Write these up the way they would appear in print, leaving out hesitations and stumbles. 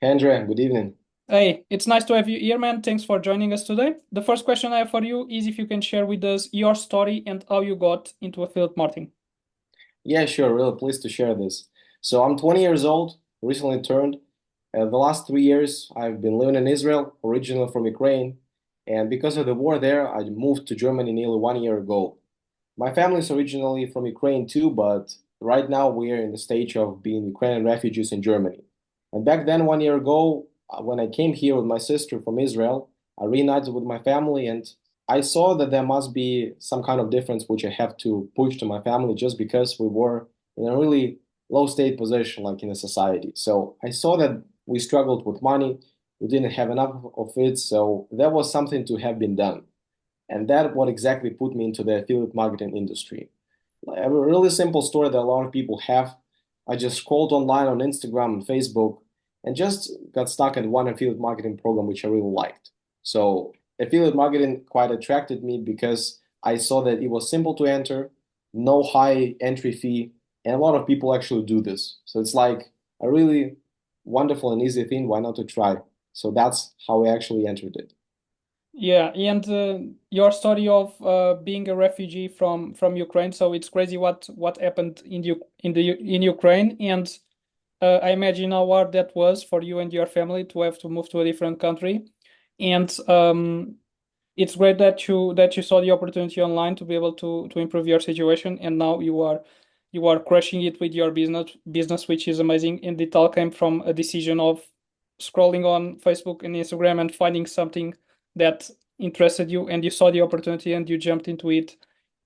André, good evening. Hey, it's nice to have you here, man. Thanks for joining us today. The first question I have for you is if you can share with us your story and how you got into affiliate marketing. Yeah, sure, really pleased to share this. So I'm 20 years old, recently turned. The last 3 years, I've been living in Israel, originally from Ukraine, and because of the war there, I moved to Germany nearly 1 year ago. My family is originally from Ukraine too, but right now we're in the stage of being Ukrainian refugees in Germany. And back then, 1 year ago, when I came here with my sister from Israel, I reunited with my family and I saw that there must be some kind of difference which I have to push to my family just because we were in a really low state position, like in a society. So I saw that we struggled with money, we didn't have enough of it, so there was something to have been done. And that what exactly put me into the affiliate marketing industry. I have a really simple story that a lot of people have. I just scrolled online on Instagram and Facebook and just got stuck at one affiliate marketing program which I really liked. So affiliate marketing quite attracted me because I saw that it was simple to enter, no high entry fee, and a lot of people actually do this. So it's like a really wonderful and easy thing. Why not to try? So that's how I actually entered it. Yeah, and your story of being a refugee from Ukraine. So it's crazy what happened in Ukraine, and I imagine how hard that was for you and your family to have to move to a different country. And it's great that you saw the opportunity online to be able to improve your situation, and now you are crushing it with your business, which is amazing. And it all came from a decision of scrolling on Facebook and Instagram and finding something that interested you, and you saw the opportunity and you jumped into it,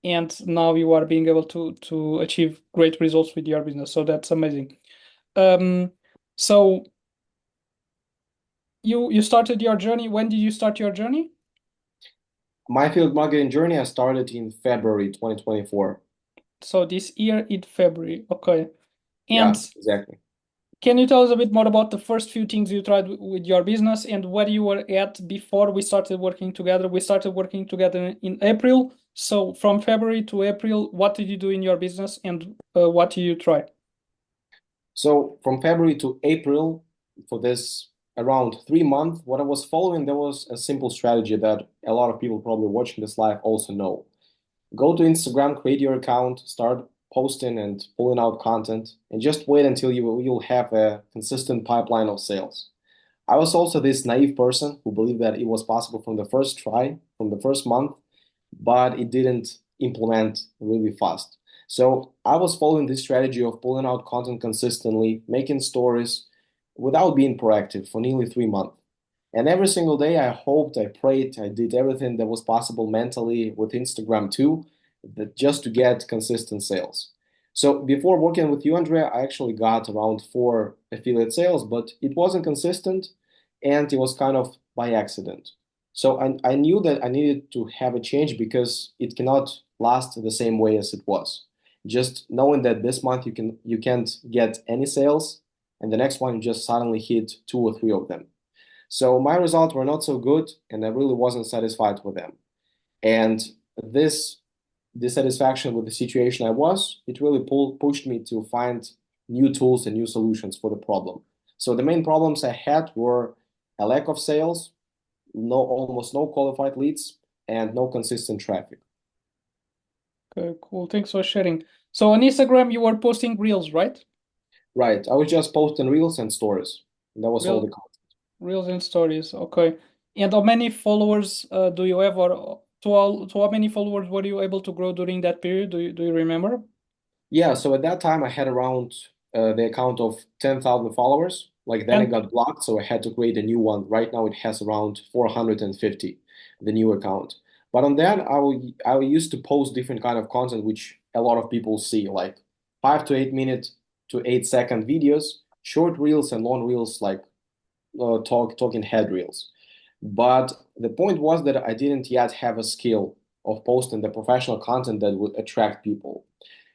and now you are being able to achieve great results with your business. So that's amazing. Um, so you started your journey. When did you start your journey? My affiliate marketing journey I started in February 2024. So this year in February. Okay. And Yeah, exactly. can you tell us a bit more about the first few things you tried with your business and where you were at before we started working together? We started working together in April. So from February to April, what did you do in your business and what did you try? So from February to April, for this around 3 months, what I was following, there was a simple strategy that a lot of people probably watching this live also know. Go to Instagram, create your account, start posting and pulling out content, and just wait until you'll have a consistent pipeline of sales. I was also this naive person who believed that it was possible from the first try, from the first month, but it didn't implement really fast. So I was following this strategy of pulling out content consistently, making stories without being proactive for nearly 3 months. And every single day, I hoped, I prayed, I did everything that was possible mentally with Instagram too, that just to get consistent sales. So before working with you, Andrea, I actually got around 4 affiliate sales, but it wasn't consistent and it was kind of by accident. So I knew that I needed to have a change because it cannot last the same way as it was. Just knowing that this month you can't get any sales, and the next one you just suddenly hit 2 or 3 of them. So my results were not so good, and I really wasn't satisfied with them. And this dissatisfaction with the situation I was, it really pushed me to find new tools and new solutions for the problem. So the main problems I had were a lack of sales, no almost no qualified leads, and no consistent traffic. Okay, cool. Thanks for sharing. So on Instagram, you were posting reels, right? Right. I was just posting reels and stories. That was all Real the content. reels and stories. Okay. And how many followers do you have, or to how many followers were you able to grow during that period? Do you remember? Yeah, so at that time I had around the account of 10,000 followers. Like then it And got blocked, so I had to create a new one. Right now it has around 450, the new account. But on that, I used to post different kind of content which a lot of people see, like 5 to 8 minute to 8 second videos, short reels and long reels, like talking head reels. But the point was that I didn't yet have a skill of posting the professional content that would attract people.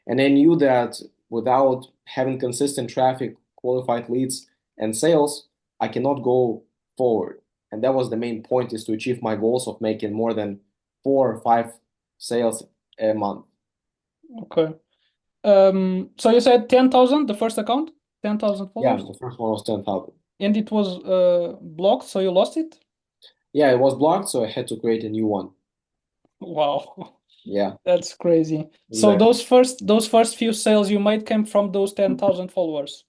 And I knew that without having consistent traffic, qualified leads, and sales, I cannot go forward. And that was the main point, is to achieve my goals of making more than 4 or 5 sales a month. okay. So you said 10,000, the first account, 10,000 Yeah, followers. the first one was 10,000. and it was blocked, so you lost it? Yeah, it was blocked, so I had to create a new one. Wow. Yeah, That's crazy. So exactly. those first few sales you made came from those 10,000 followers.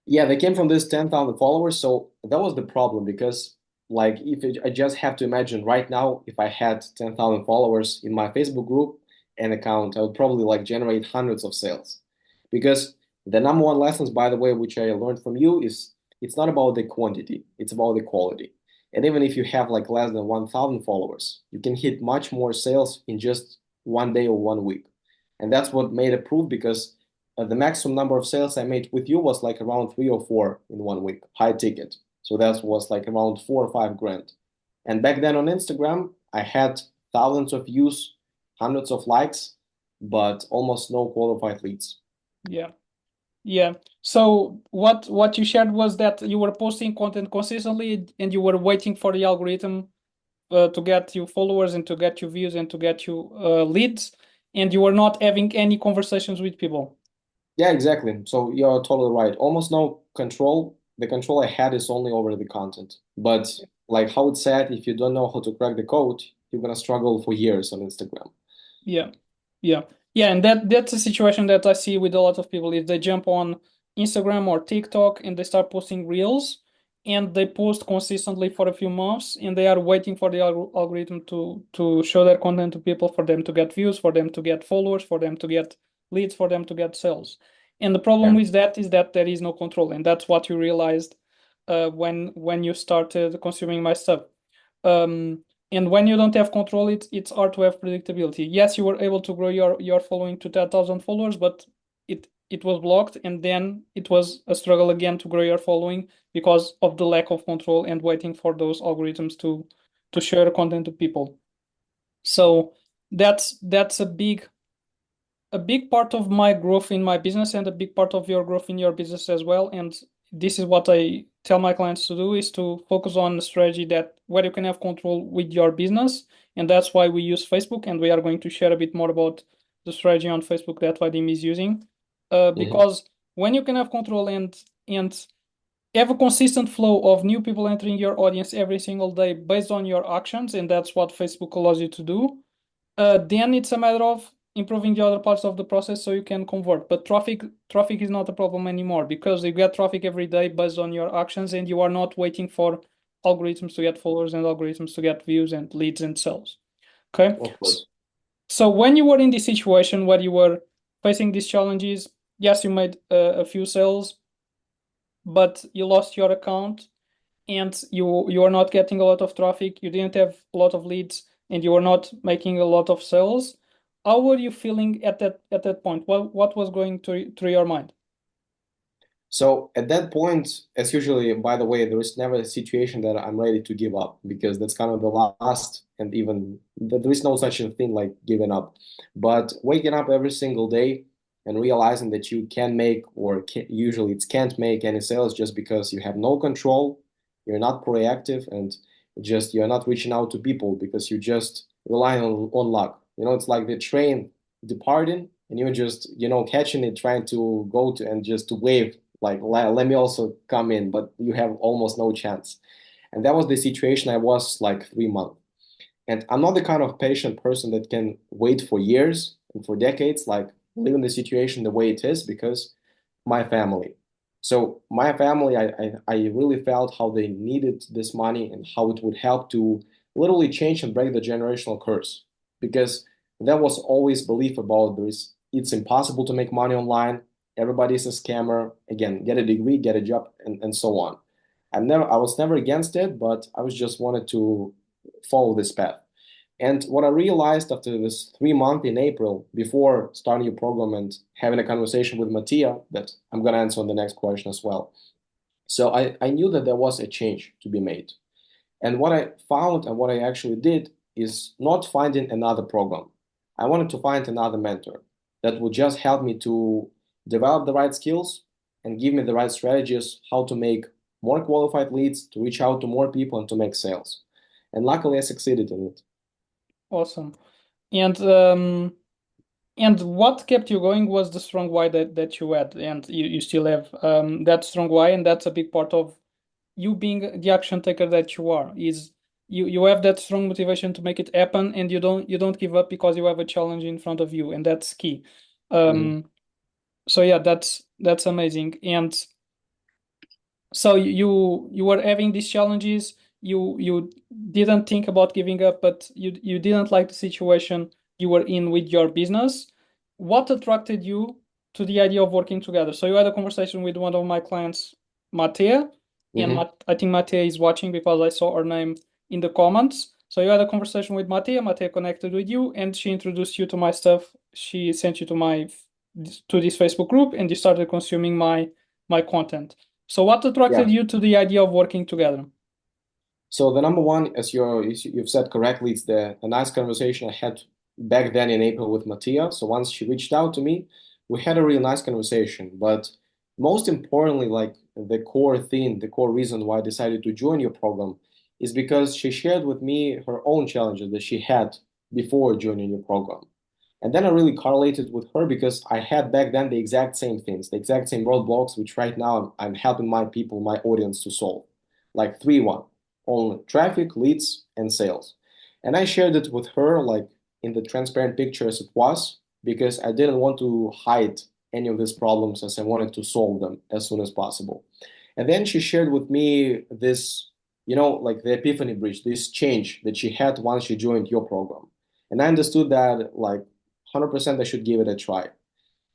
Yeah, they came from this 10,000 followers, so that was the problem because, like, I just have to imagine right now, if I had 10,000 followers in my Facebook group and account, I would probably like generate hundreds of sales. Because the number one lessons, by the way, which I learned from you is it's not about the quantity, it's about the quality. And even if you have like less than 1,000 followers, you can hit much more sales in just one day or one week. And that's what made it proof because the maximum number of sales I made with you was like around 3 or 4 in one week, high ticket. So that was like around 4 or 5 grand. And back then on Instagram, I had thousands of views, hundreds of likes, but almost no qualified leads. Yeah. Yeah. So what you shared was that you were posting content consistently and you were waiting for the algorithm to get you followers and to get you views and to get you leads, and you were not having any conversations with people. Yeah, exactly. So you're totally right. Almost no control. The control I had is only over the content. But like how it's said, if you don't know how to crack the code, you're gonna struggle for years on Instagram. Yeah. Yeah. Yeah, and that's a situation that I see with a lot of people. If they jump on Instagram or TikTok and they start posting reels and they post consistently for a few months and they are waiting for the algorithm to show their content to people, for them to get views, for them to get followers, for them to get leads, for them to get sales. And the problem Yeah. with that is that there is no control, and that's what you realized when you started consuming my stuff. Um, and when you don't have control, it's hard to have predictability. Yes, you were able to grow your following to 10,000 followers, but it was blocked, and then it was a struggle again to grow your following because of the lack of control and waiting for those algorithms to share content to people. So that's a big part of my growth in my business and a big part of your growth in your business as well. And this is what I tell my clients to do, is to focus on a strategy that where you can have control with your business. And that's why we use Facebook. And we are going to share a bit more about the strategy on Facebook that Vadym is using. Mhm. Because when you can have control and have a consistent flow of new people entering your audience every single day based on your actions, and that's what Facebook allows you to do, then it's a matter of improving the other parts of the process so you can convert. But traffic is not a problem anymore because you get traffic every day based on your actions, and you are not waiting for algorithms to get followers and algorithms to get views and leads and sales. Okay. Of course. So when you were in this situation where you were facing these challenges, yes, you made a few sales, but you lost your account and you are not getting a lot of traffic, you didn't have a lot of leads, and you are not making a lot of sales. How were you feeling at that point? What was going through your mind? So at that point, as usually, by the way, there is never a situation that I'm ready to give up because that's kind of the last, and even there is no such a thing like giving up. But waking up every single day and realizing that you can make, or usually it can't make any sales just because you have no control, you're not proactive, and just you're not reaching out to people because you just rely on luck. It's like the train departing and you're just, catching it, trying to go to and just to wave like let me also come in, but you have almost no chance. And that was the situation I was like 3 months. And I'm not the kind of patient person that can wait for years and for decades, like living the situation the way it is because my family. So my family, I really felt how they needed this money and how it would help to literally change and break the generational curse. Because there was always belief about this. It's impossible to make money online. Everybody's a scammer. Again, get a degree, get a job, and so on. I was never against it, but I was just wanted to follow this path. And what I realized after this 3 month in April, before starting your program and having a conversation with Mattia, that I'm going to answer on the next question as well. So I knew that there was a change to be made. And what I found and what I actually did is not finding another program. I wanted to find another mentor that would just help me to develop the right skills and give me the right strategies, how to make more qualified leads, to reach out to more people, and to make sales. And luckily, I succeeded in it. Awesome. And what kept you going was the strong why that you had, and you still have that strong why, and that's a big part of you being the action taker that you are. Is you have that strong motivation to make it happen, and you don't give up because you have a challenge in front of you, and that's key. Mhm. So yeah, that's amazing. And so you were having these challenges. You didn't think about giving up, but you didn't like the situation you were in with your business. What attracted you to the idea of working together? So you had a conversation with one of my clients, Matea, and Mhm. I think Matea is watching because I saw her name in the comments. So you had a conversation with Matea. Matea connected with you, and she introduced you to my stuff. She sent you to this Facebook group, and you started consuming my content. So what attracted Yeah. you to the idea of working together? So the number one, as you've said correctly, it's the nice conversation I had back then in April with Mattia. So once she reached out to me, we had a really nice conversation. But most importantly, like the core theme, the core reason why I decided to join your program is because she shared with me her own challenges that she had before joining your program. And then I really correlated with her because I had back then the exact same things, the exact same roadblocks, which right now I'm helping my people, my audience to solve. Like 3-1 on traffic, leads, and sales. And I shared it with her like in the transparent picture as it was, because I didn't want to hide any of these problems as I wanted to solve them as soon as possible. And then she shared with me this, like the epiphany bridge, this change that she had once she joined your program. And I understood that like 100% I should give it a try.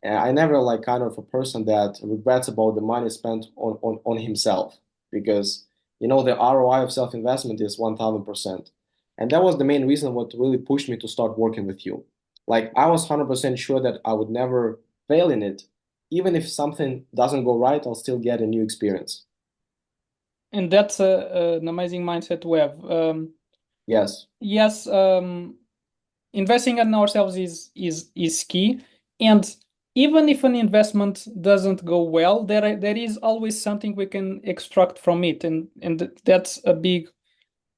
And I never like kind of a person that regrets about the money spent on himself because the ROI of self-investment is 1000%. And that was the main reason what really pushed me to start working with you. Like I was 100% sure that I would never fail in it. Even if something doesn't go right, I'll still get a new experience. And that's an amazing mindset to have. Yes. Yes, investing in ourselves is key. And even if an investment doesn't go well, there is always something we can extract from it, and that's a big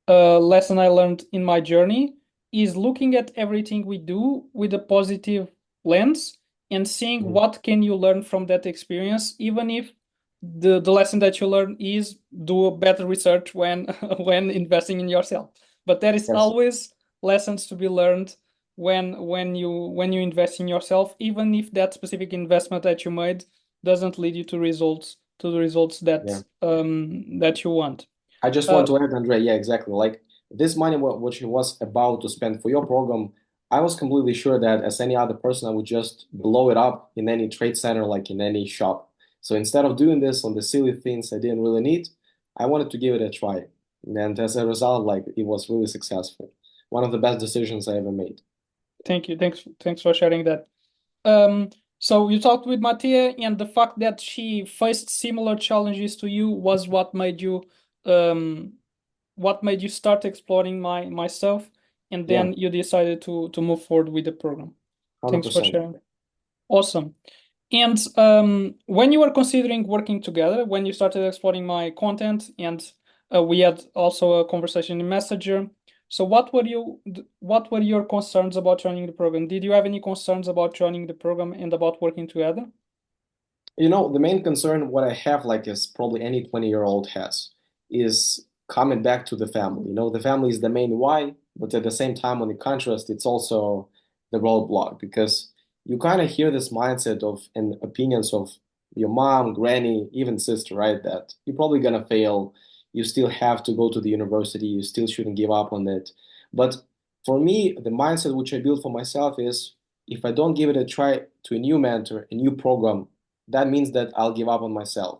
lesson I learned in my journey is looking at everything we do with a positive lens and seeing Mhm. what can you learn from that experience, even if the lesson that you learn is do a better research when when investing in yourself. But there is Yes. always lessons to be learned when you invest in yourself, even if that specific investment that you made doesn't lead you to the results Yeah. that you want. I just Uh, want to add, Andre, yeah, exactly. Like this money, which he was about to spend for your program, I was completely sure that as any other person, I would just blow it up in any trade center, like in any shop. So instead of doing this on the silly things I didn't really need, I wanted to give it a try. And as a result, like it was really successful. One of the best decisions I ever made. Thank you. Thanks for sharing that. Um, so you talked with Mattia, and the fact that she faced similar challenges to you was um, what made you start exploring my stuff, and Yeah, then you decided to move forward with the program. Thanks for 100%. sharing. Awesome. And when you were considering working together, when you started exploring my content, and we had also a conversation in Messenger. So what were your concerns about joining the program? Did you have any concerns about joining the program and about working together? The main concern what I have, like, is probably any 20-year-old has, is coming back to the family. The family is the main why, but at the same time, on the contrast, it's also the roadblock because you kind of hear this mindset of and opinions of your mom, granny, even sister, right? That you're probably gonna fail. You still have to go to the university. You still shouldn't give up on it. But for me, the mindset which I built for myself is if I don't give it a try to a new mentor, a new program, that means that I'll give up on myself.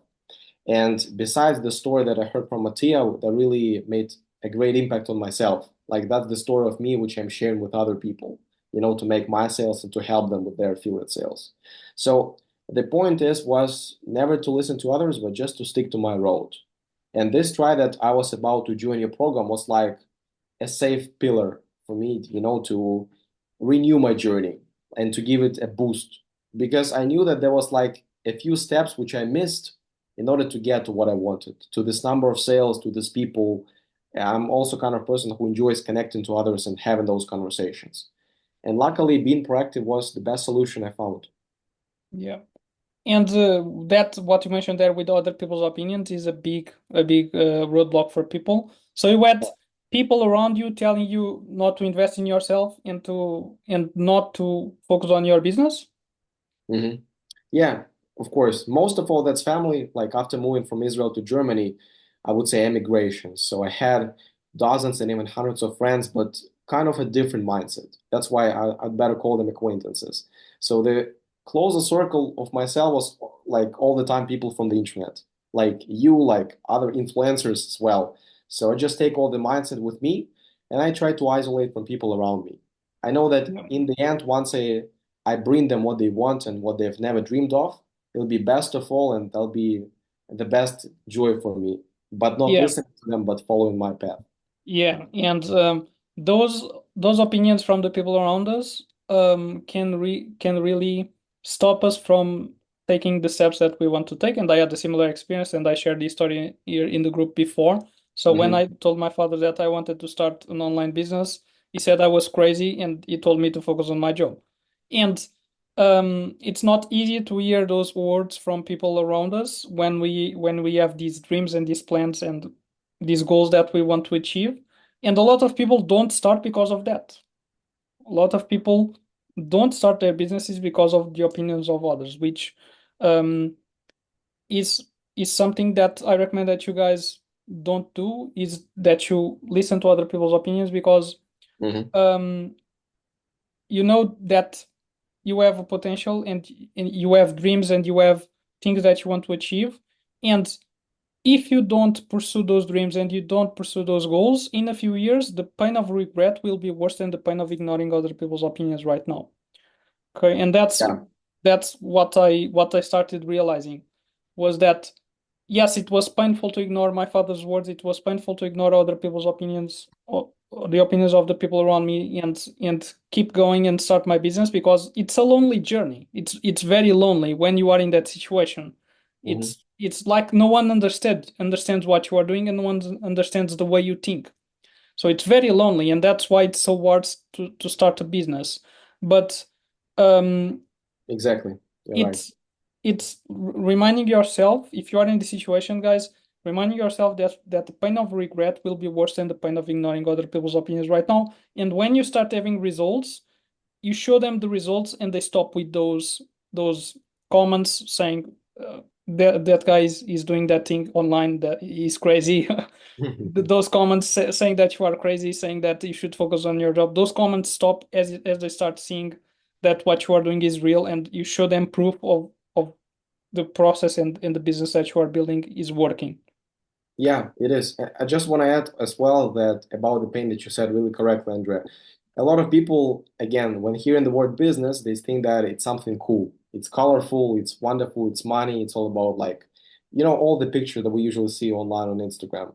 And besides the story that I heard from Mattia, that really made a great impact on myself. Like that's the story of me, which I'm sharing with other people, to make my sales and to help them with their affiliate sales. So the point was never to listen to others, but just to stick to my road. And this try that I was about to join your program was like a safe pillar for me, to renew my journey and to give it a boost because I knew that there was like a few steps which I missed in order to get to what I wanted, to this number of sales, to these people. I'm also kind of person who enjoys connecting to others and having those conversations. And luckily, being proactive was the best solution I found. Yeah. And that what you mentioned there with other people's opinions is a big roadblock for people. So you had people around you telling you not to invest in yourself and not to focus on your business. Hmm. Yeah, of course. Most of all, that's family. Like after moving from Israel to Germany, I would say emigration. So I had dozens and even hundreds of friends, but kind of a different mindset. That's why I'd better call them acquaintances. So the closer circle of myself was like all the time people from the internet, like you, like other influencers as well. So I just take all the mindset with me and I try to isolate from people around me. I know that Yeah. in the end, once I bring them what they want and what they've never dreamed of, it'll be best of all, and that'll be the best joy for me. But not Yeah. listening to them, but following my path. Yeah, and those those opinions from the people around us can really stop us from taking the steps that we want to take. And I had a similar experience, and I shared this story here in the group before. So when Hmm. I told my father that I wanted to start an online business, he said I was crazy, and he told me to focus on my job. And it's not easy to hear those words from people around us when we have these dreams and these plans and these goals that we want to achieve. And a lot of people don't start because of that. A lot of people don't start their businesses because of the opinions of others, which um, is is something that I recommend that you guys don't do, is that you listen to other people's opinions because Hmm. um, you know that you have a potential and you have dreams and you have things that you want to achieve. And if you don't pursue those dreams and you don't pursue those goals, in a few years, the pain of regret will be worse than the pain of ignoring other people's opinions right now. Okay, and Yeah. that's what I started realizing was that yes, it was painful to ignore my father's words. It was painful to ignore other people's opinions or the opinions of the people around me and keep going and start my business because it's a lonely journey. It's very lonely when you are in that situation. Hmm. It's like no one understands what you are doing and no one understands the way you think. So it's very lonely, and that's why it's so hard to start a business. But um, Exactly. You're right. it's reminding yourself, if you are in the situation, guys, reminding yourself that the pain of regret will be worse than the pain of ignoring other people's opinions right now. And when you start having results, you show them the results and they stop with those comments saying that guy is doing that thing online that is crazy. Those comments saying that you are crazy, saying that you should focus on your job, those comments stop as they start seeing that what you are doing is real and you show them proof of the process and the business that you are building is working. Yeah, it is. I just want to add as well that about the pain that you said really correctly, André. A lot of people, again, when hearing the word business, they think that it's something cool. It's colorful, it's wonderful, it's money, it's all about like, all the picture that we usually see online on Instagram.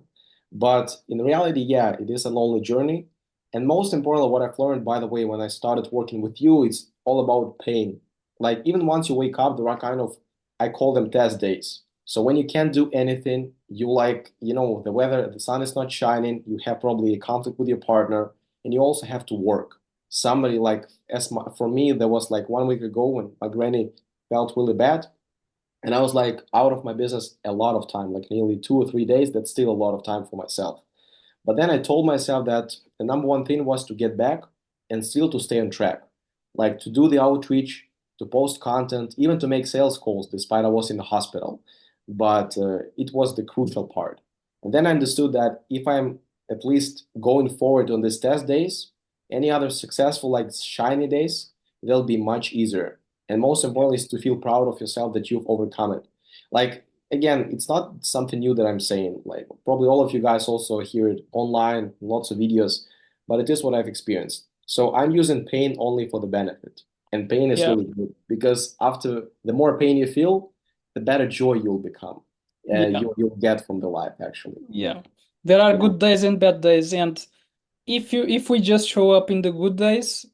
But in reality, yeah, it is a lonely journey. And most importantly, what I've learned, by the way, when I started working with you, it's all about pain. Like even once you wake up, there are kind of, I call them test days. So when you can't do anything, you like, the weather, the sun is not shining, you have probably a conflict with your partner, and you also have to work. Somebody like, for me, there was like 1 week ago when my granny felt really bad, and I was like out of my business a lot of time, like nearly 2 or 3 days. That's still a lot of time for myself. But then I told myself that the number one thing was to get back and still to stay on track, like to do the outreach, to post content, even to make sales calls, despite I was in the hospital. But it was the crucial part. And then I understood that if I'm at least going forward on these test days, any other successful, like shiny days, they'll be much easier. And most importantly is to feel proud of yourself that you've overcome it. Like again, it's not something new that I'm saying. Like probably all of you guys also hear it online, lots of videos, but it is what I've experienced. So I'm using pain only for the benefit. And pain is Yeah, really good because after the more pain you feel, the better joy you'll become. yeah, You'll get from the life actually. yeah. There are Yeah. good days and bad days, and if we just show up in the good days,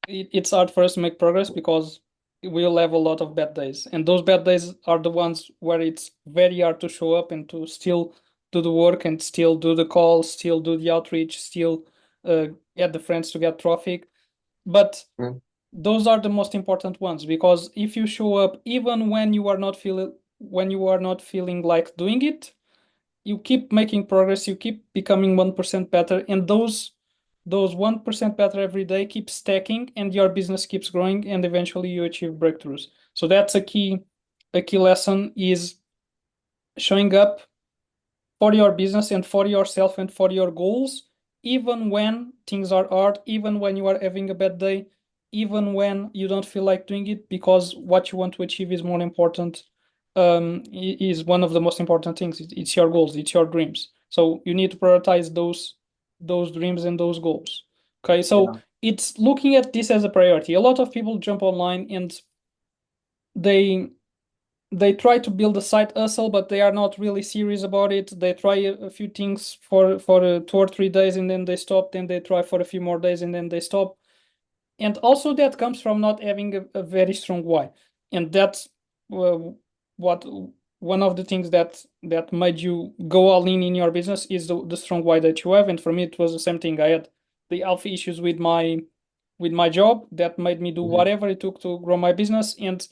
it's hard for us to make progress because we'll have a lot of bad days, and those bad days are the ones where it's very hard to show up and to still do the work and still do the calls, still do the outreach, still uh, get the friends to get traffic. But Mhm. those are the most important ones, because if you show up even when you are not feeling like doing it, you keep making progress, you keep becoming 1% better, and those 1% better every day keep stacking, and your business keeps growing, and eventually you achieve breakthroughs. So that's a key lesson, is showing up for your business and for yourself and for your goals, even when things are hard, even when you are having a bad day, even when you don't feel like doing it, because what you want to achieve is more important, is one of the most important things. It's your goals, it's your dreams. So you need to prioritize those dreams and those goals. Okay, so Yeah. it's looking at this as a priority. A lot of people jump online and they they try to build a side hustle, but they are not really serious about it. They try a few things for 2 or 3 days, and then they stop. Then they try for a few more days, and then they stop. And also that comes from not having a very strong why. And that's uh, what one of the things that made you go all in your business is the strong why that you have. And for me, it was the same thing. I had the health issues with my job that made me do Mhm. whatever it took to grow my business. And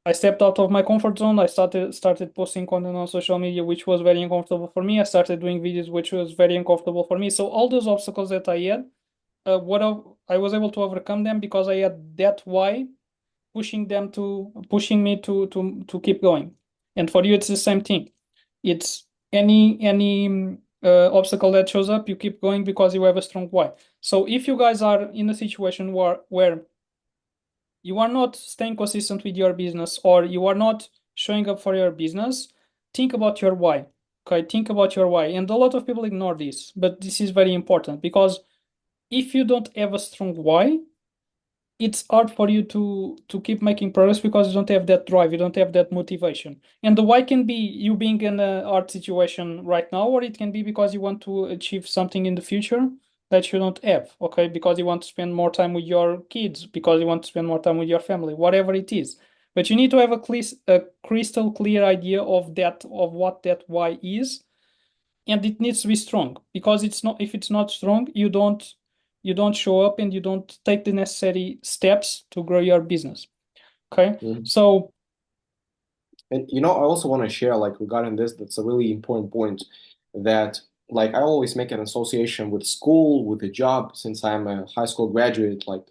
I stepped out of my comfort zone. I started posting content on social media, which was very uncomfortable for me. I started doing videos, which was very uncomfortable for me. So all those obstacles that I had, I was able to overcome them because I had that why pushing me to keep going. And for you, it's the same thing. It's any obstacle that shows up, you keep going because you have a strong why. So if you guys are in a situation where you are not staying consistent with your business, or you are not showing up for your business, think about your why. Okay, think about your why. And a lot of people ignore this, but this is very important, because if you don't have a strong why, it's hard for you to keep making progress, because you don't have that drive, you don't have that motivation. And the why can be you being in a hard situation right now, or it can be because you want to achieve something in the future that you don't have. Okay, because you want to spend more time with your kids, because you want to spend more time with your family, whatever it is. But you need to have a crystal clear idea of what that why is, and it needs to be strong, because it's not if it's not strong, you don't show up, and you don't take the necessary steps to grow your business. Okay, Mhm. so And I also want to share, like, regarding this, that's a really important point, that like I always make an association with school, with a job, since I'm a high school graduate, like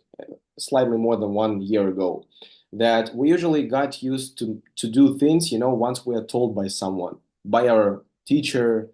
slightly more than 1 year ago, that we usually got used to do things, once we are told by someone, by our teacher,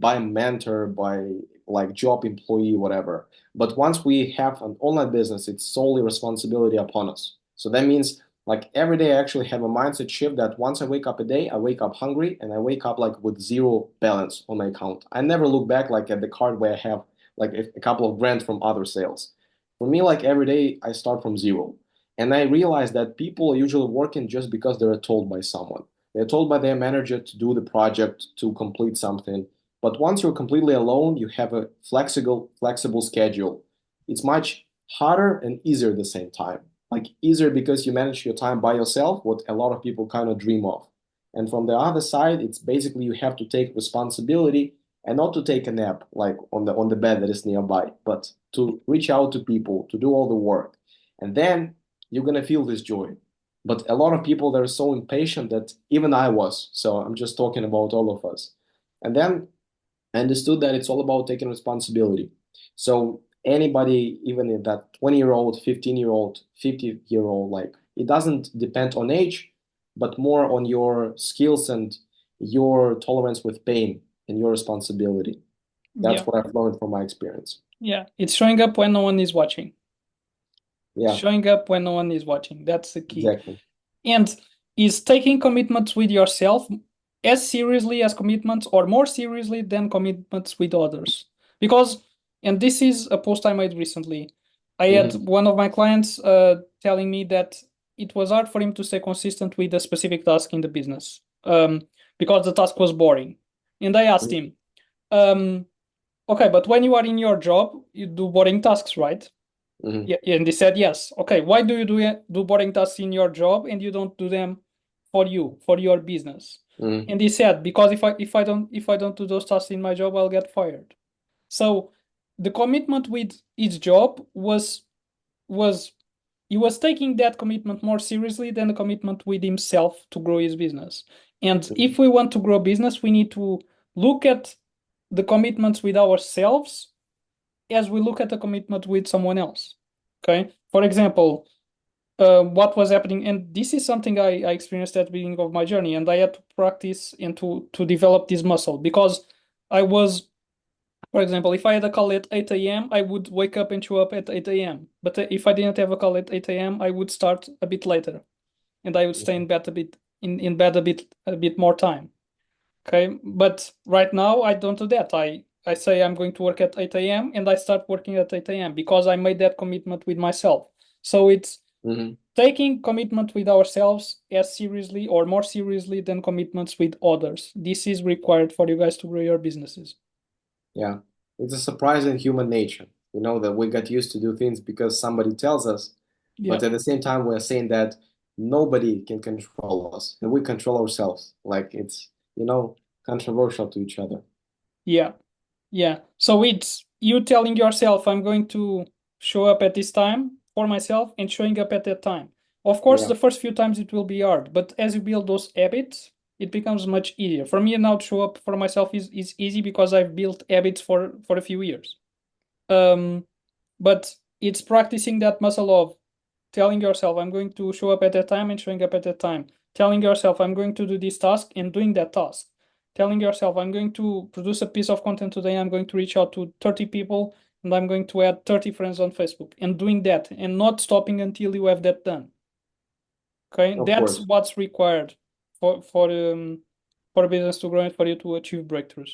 by mentor, by like job employee, whatever. But once we have an online business, it's solely responsibility upon us. So that means, like, every day I actually have a mindset shift that once I wake up a day, I wake up hungry, and I wake up like with zero balance on my account. I never look back like at the card where I have like a couple of grand from other sales. For me, like, every day I start from zero. And I realize that people are usually working just because they're told by someone. They're told by their manager to do the project, to complete something. But once you're completely alone, you have a flexible schedule. It's much harder and easier at the same time. Like, easier because you manage your time by yourself, what a lot of people kind of dream of. And from the other side, it's basically you have to take responsibility, and not to take a nap like on the bed that is nearby, but to reach out to people, to do all the work. And then you're gonna feel this joy. But a lot of people, they're so impatient, that even I was. So I'm just talking about all of us. And then I understood that it's all about taking responsibility. So anybody, even if that 20-year-old, 15-year-old, 50-year-old, like, it doesn't depend on age, but more on your skills and your tolerance with pain and your responsibility. That's yeah, what I've learned from my experience. yeah, it's showing up when no one is watching. Yeah, Showing up when no one is watching, that's the key. exactly. And is taking commitments with yourself as seriously as commitments, or more seriously than commitments with others. Because, and this is a post I made recently, I had Hmm. one of my clients telling me that it was hard for him to stay consistent with a specific task in the business, because the task was boring. And I asked him, um, okay, but when you are in your job, you do boring tasks, right? Hmm. Yeah, and they said yes. Okay, why do you do boring tasks in your job, and you don't do them for your business? Hmm. And he said, because if I don't do those tasks in my job, I'll get fired. So the commitment with each job he was taking that commitment more seriously than the commitment with himself to grow his business. And if we want to grow business, we need to look at the commitments with ourselves as we look at the commitment with someone else. Okay. For example, what was happening, and this is something I experienced at the beginning of my journey, and I had to practice and to develop this muscle because I was, for example, if I had a call at 8 a.m., I would wake up and show up at 8 a.m. But if I didn't have a call at 8 a.m., I would start a bit later and I would stay in bed a bit in bed a bit more time. Okay. But right now I don't do that. I say I'm going to work at 8 a.m. and I start working at 8 a.m. because I made that commitment with myself. So it's Mhm. taking commitment with ourselves as seriously or more seriously than commitments with others. This is required for you guys to grow your businesses. Yeah, it's a surprising human nature, that we got used to do things because somebody tells us, Yeah. but at the same time, we're saying that nobody can control us and we control ourselves. Like it's, controversial to each other. Yeah. Yeah. So it's you telling yourself, I'm going to show up at this time for myself and showing up at that time. Of course, Yeah, the first few times it will be hard, but as you build those habits, it becomes much easier. For me now to show up for myself is easy because I've built habits for a few years. Um, but it's practicing that muscle of telling yourself, I'm going to show up at that time and showing up at that time. Telling yourself, I'm going to do this task and doing that task. Telling yourself, I'm going to produce a piece of content today. I'm going to reach out to 30 people and I'm going to add 30 friends on Facebook and doing that and not stopping until you have that done. Okay. of That's course. what's required for a business to grow and for you to achieve breakthroughs.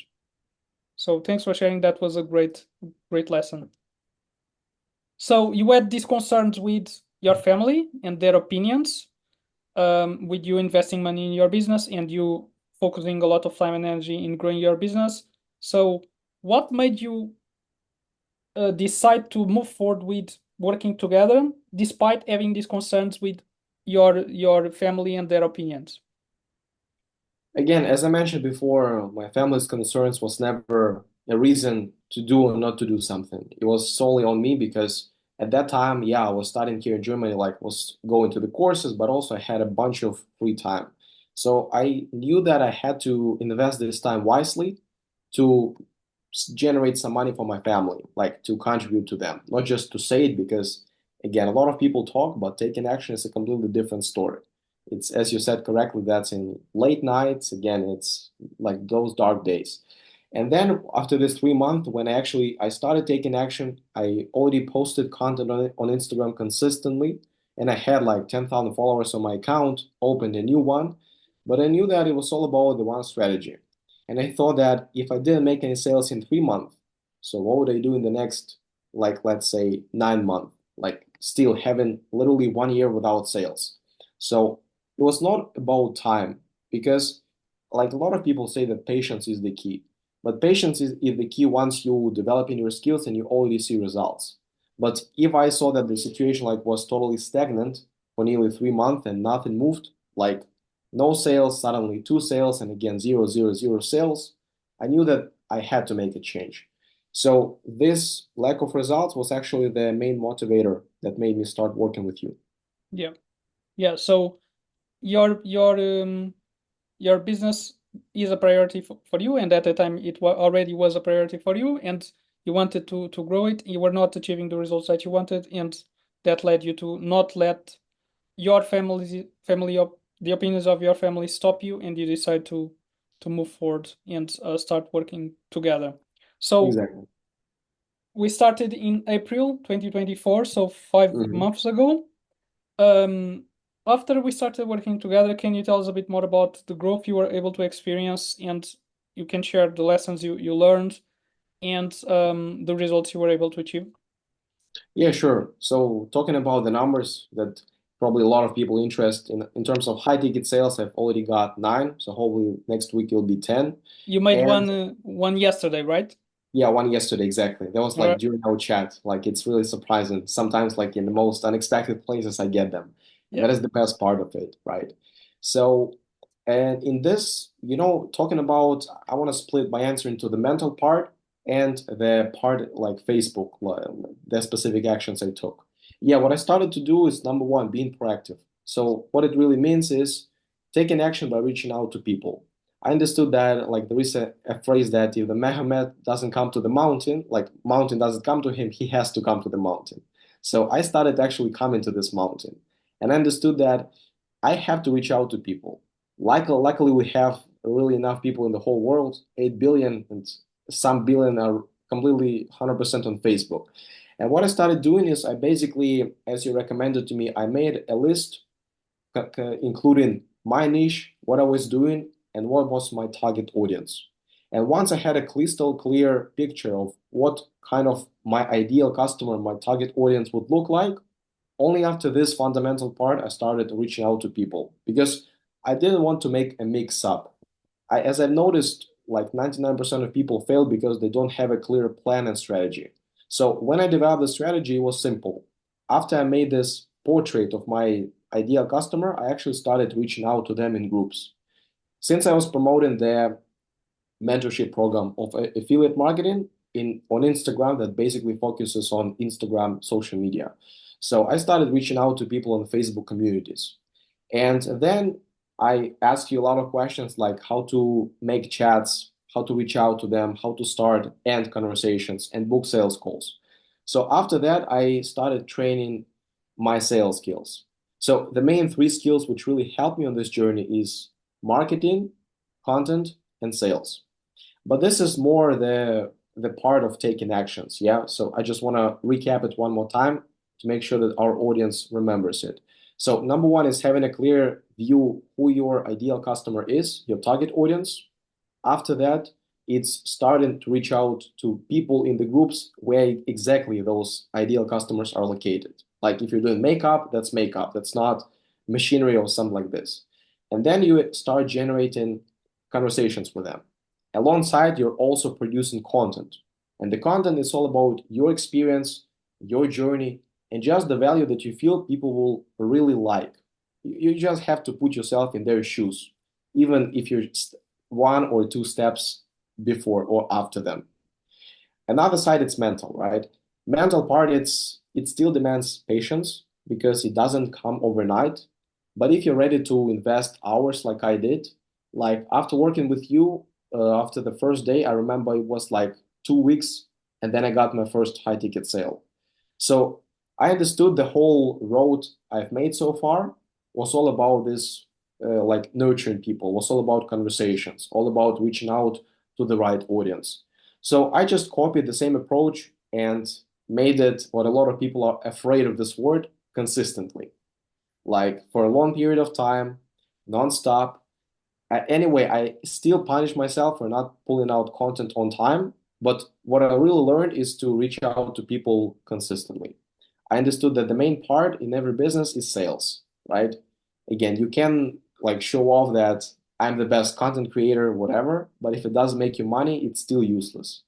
So thanks for sharing. That was a great lesson. So you had these concerns with your family and their opinions, with you investing money in your business and you focusing a lot of time and energy in growing your business. So what made you decide to move forward with working together despite having these concerns with your family and their opinions? Again, as I mentioned before, my family's concerns was never a reason to do or not to do something. It was solely on me because at that time, yeah, I was studying here in Germany, like was going to the courses, but also I had a bunch of free time. So I knew that I had to invest this time wisely to generate some money for my family, like to contribute to them, not just to say it because again, a lot of people talk, but taking action is a completely different story. It's, as you said correctly, that's in late nights. Again, it's like those dark days. And then after this 3 month, when I started taking action, I already posted content on Instagram consistently, and I had like 10,000 followers on my account, opened a new one, but I knew that it was all about the one strategy. And I thought that if I didn't make any sales in 3 months, so what would I do in the next, like, let's say 9 months, like still having literally 1 year without sales. So it was not about time because like a lot of people say that patience is the key, but patience is the key once you developing your skills and you already see results. But if I saw that the situation like was totally stagnant for nearly 3 months and nothing moved, like no sales, suddenly two sales, and again zero, zero, zero sales, I knew that I had to make a change. So this lack of results was actually the main motivator that made me start working with you. Yeah. Yeah. So your your um your business is a priority for you, and at the time it already was a priority for you, and you wanted to grow it. You were not achieving the results that you wanted, and that led you to not let your the opinions of your family stop you, and you decide to move forward and start working together. So Exactly. we started in April 2024, so 5 months ago. Um, After we started working together, can you tell us a bit more about the growth you were able to experience, and you can share the lessons you learned and the results you were able to achieve? Yeah, sure. So talking about the numbers that probably a lot of people interest in terms of high ticket sales, I've already got nine. So hopefully next week it'll be 10. You made And one yesterday, right? yeah, one yesterday exactly. That was All like right. during our chat. Like it's really surprising. Sometimes like in the most unexpected places I get them. And Yeah. that is the best part of it, right? So and in this, talking about I want to split my answer into the mental part and the part like Facebook, the specific actions I took. Yeah, what I started to do is number one, being proactive. So what it really means is taking action by reaching out to people. I understood that like there is a phrase that if the Mahomet doesn't come to the mountain, like mountain doesn't come to him, he has to come to the mountain. So I started actually coming to this mountain and I understood that I have to reach out to people. Luckily, we have really enough people in the whole world, 8 billion, and some billion are completely 100% on Facebook. And what I started doing is I basically, as you recommended to me, I made a list including my niche, what I was doing, and what was my target audience. And once I had a crystal clear picture of what kind of my ideal customer, my target audience would look like, only after this fundamental part, I started reaching out to people because I didn't want to make a mix up. As I've noticed, like 99% of people fail because they don't have a clear plan and strategy. So when I developed the strategy, it was simple. After I made this portrait of my ideal customer, I actually started reaching out to them in groups. Since I was promoting their mentorship program of affiliate marketing in on Instagram that basically focuses on Instagram social media. So I started reaching out to people on Facebook communities. And then I ask you a lot of questions like how to make chats, how to reach out to them, how to start end conversations and book sales calls. So after that, I started training my sales skills. So the main three skills which really helped me on this journey is marketing, content, and sales. But this is more the part of taking actions, yeah? So I just want to recap it one more time to make sure that our audience remembers it. So number one is having a clear view who your ideal customer is, your target audience. After that, it's starting to reach out to people in the groups where exactly those ideal customers are located. Like if you're doing makeup, that's makeup. That's not machinery or something like this. And then you start generating conversations with them. Alongside, you're also producing content. And the content is all about your experience, your journey, and just the value that you feel people will really like. You just have to put yourself in their shoes, even if you're one or two steps before or after them. Another side, it's mental, right? Mental part, it still demands patience because it doesn't come overnight. But if you're ready to invest hours like I did, like after working with you, after the first day, I remember it was like 2 weeks, and then I got my first high ticket sale. So I understood the whole road I've made so far was all about this, like nurturing people, was all about conversations, all about reaching out to the right audience. So I just copied the same approach and made it what a lot of people are afraid of this word consistently, like for a long period of time, nonstop. Anyway, I still punish myself for not pulling out content on time. But what I really learned is to reach out to people consistently. I understood that the main part in every business is sales, right? Again, you can like show off that I'm the best content creator, whatever, but if it doesn't make you money, it's still useless.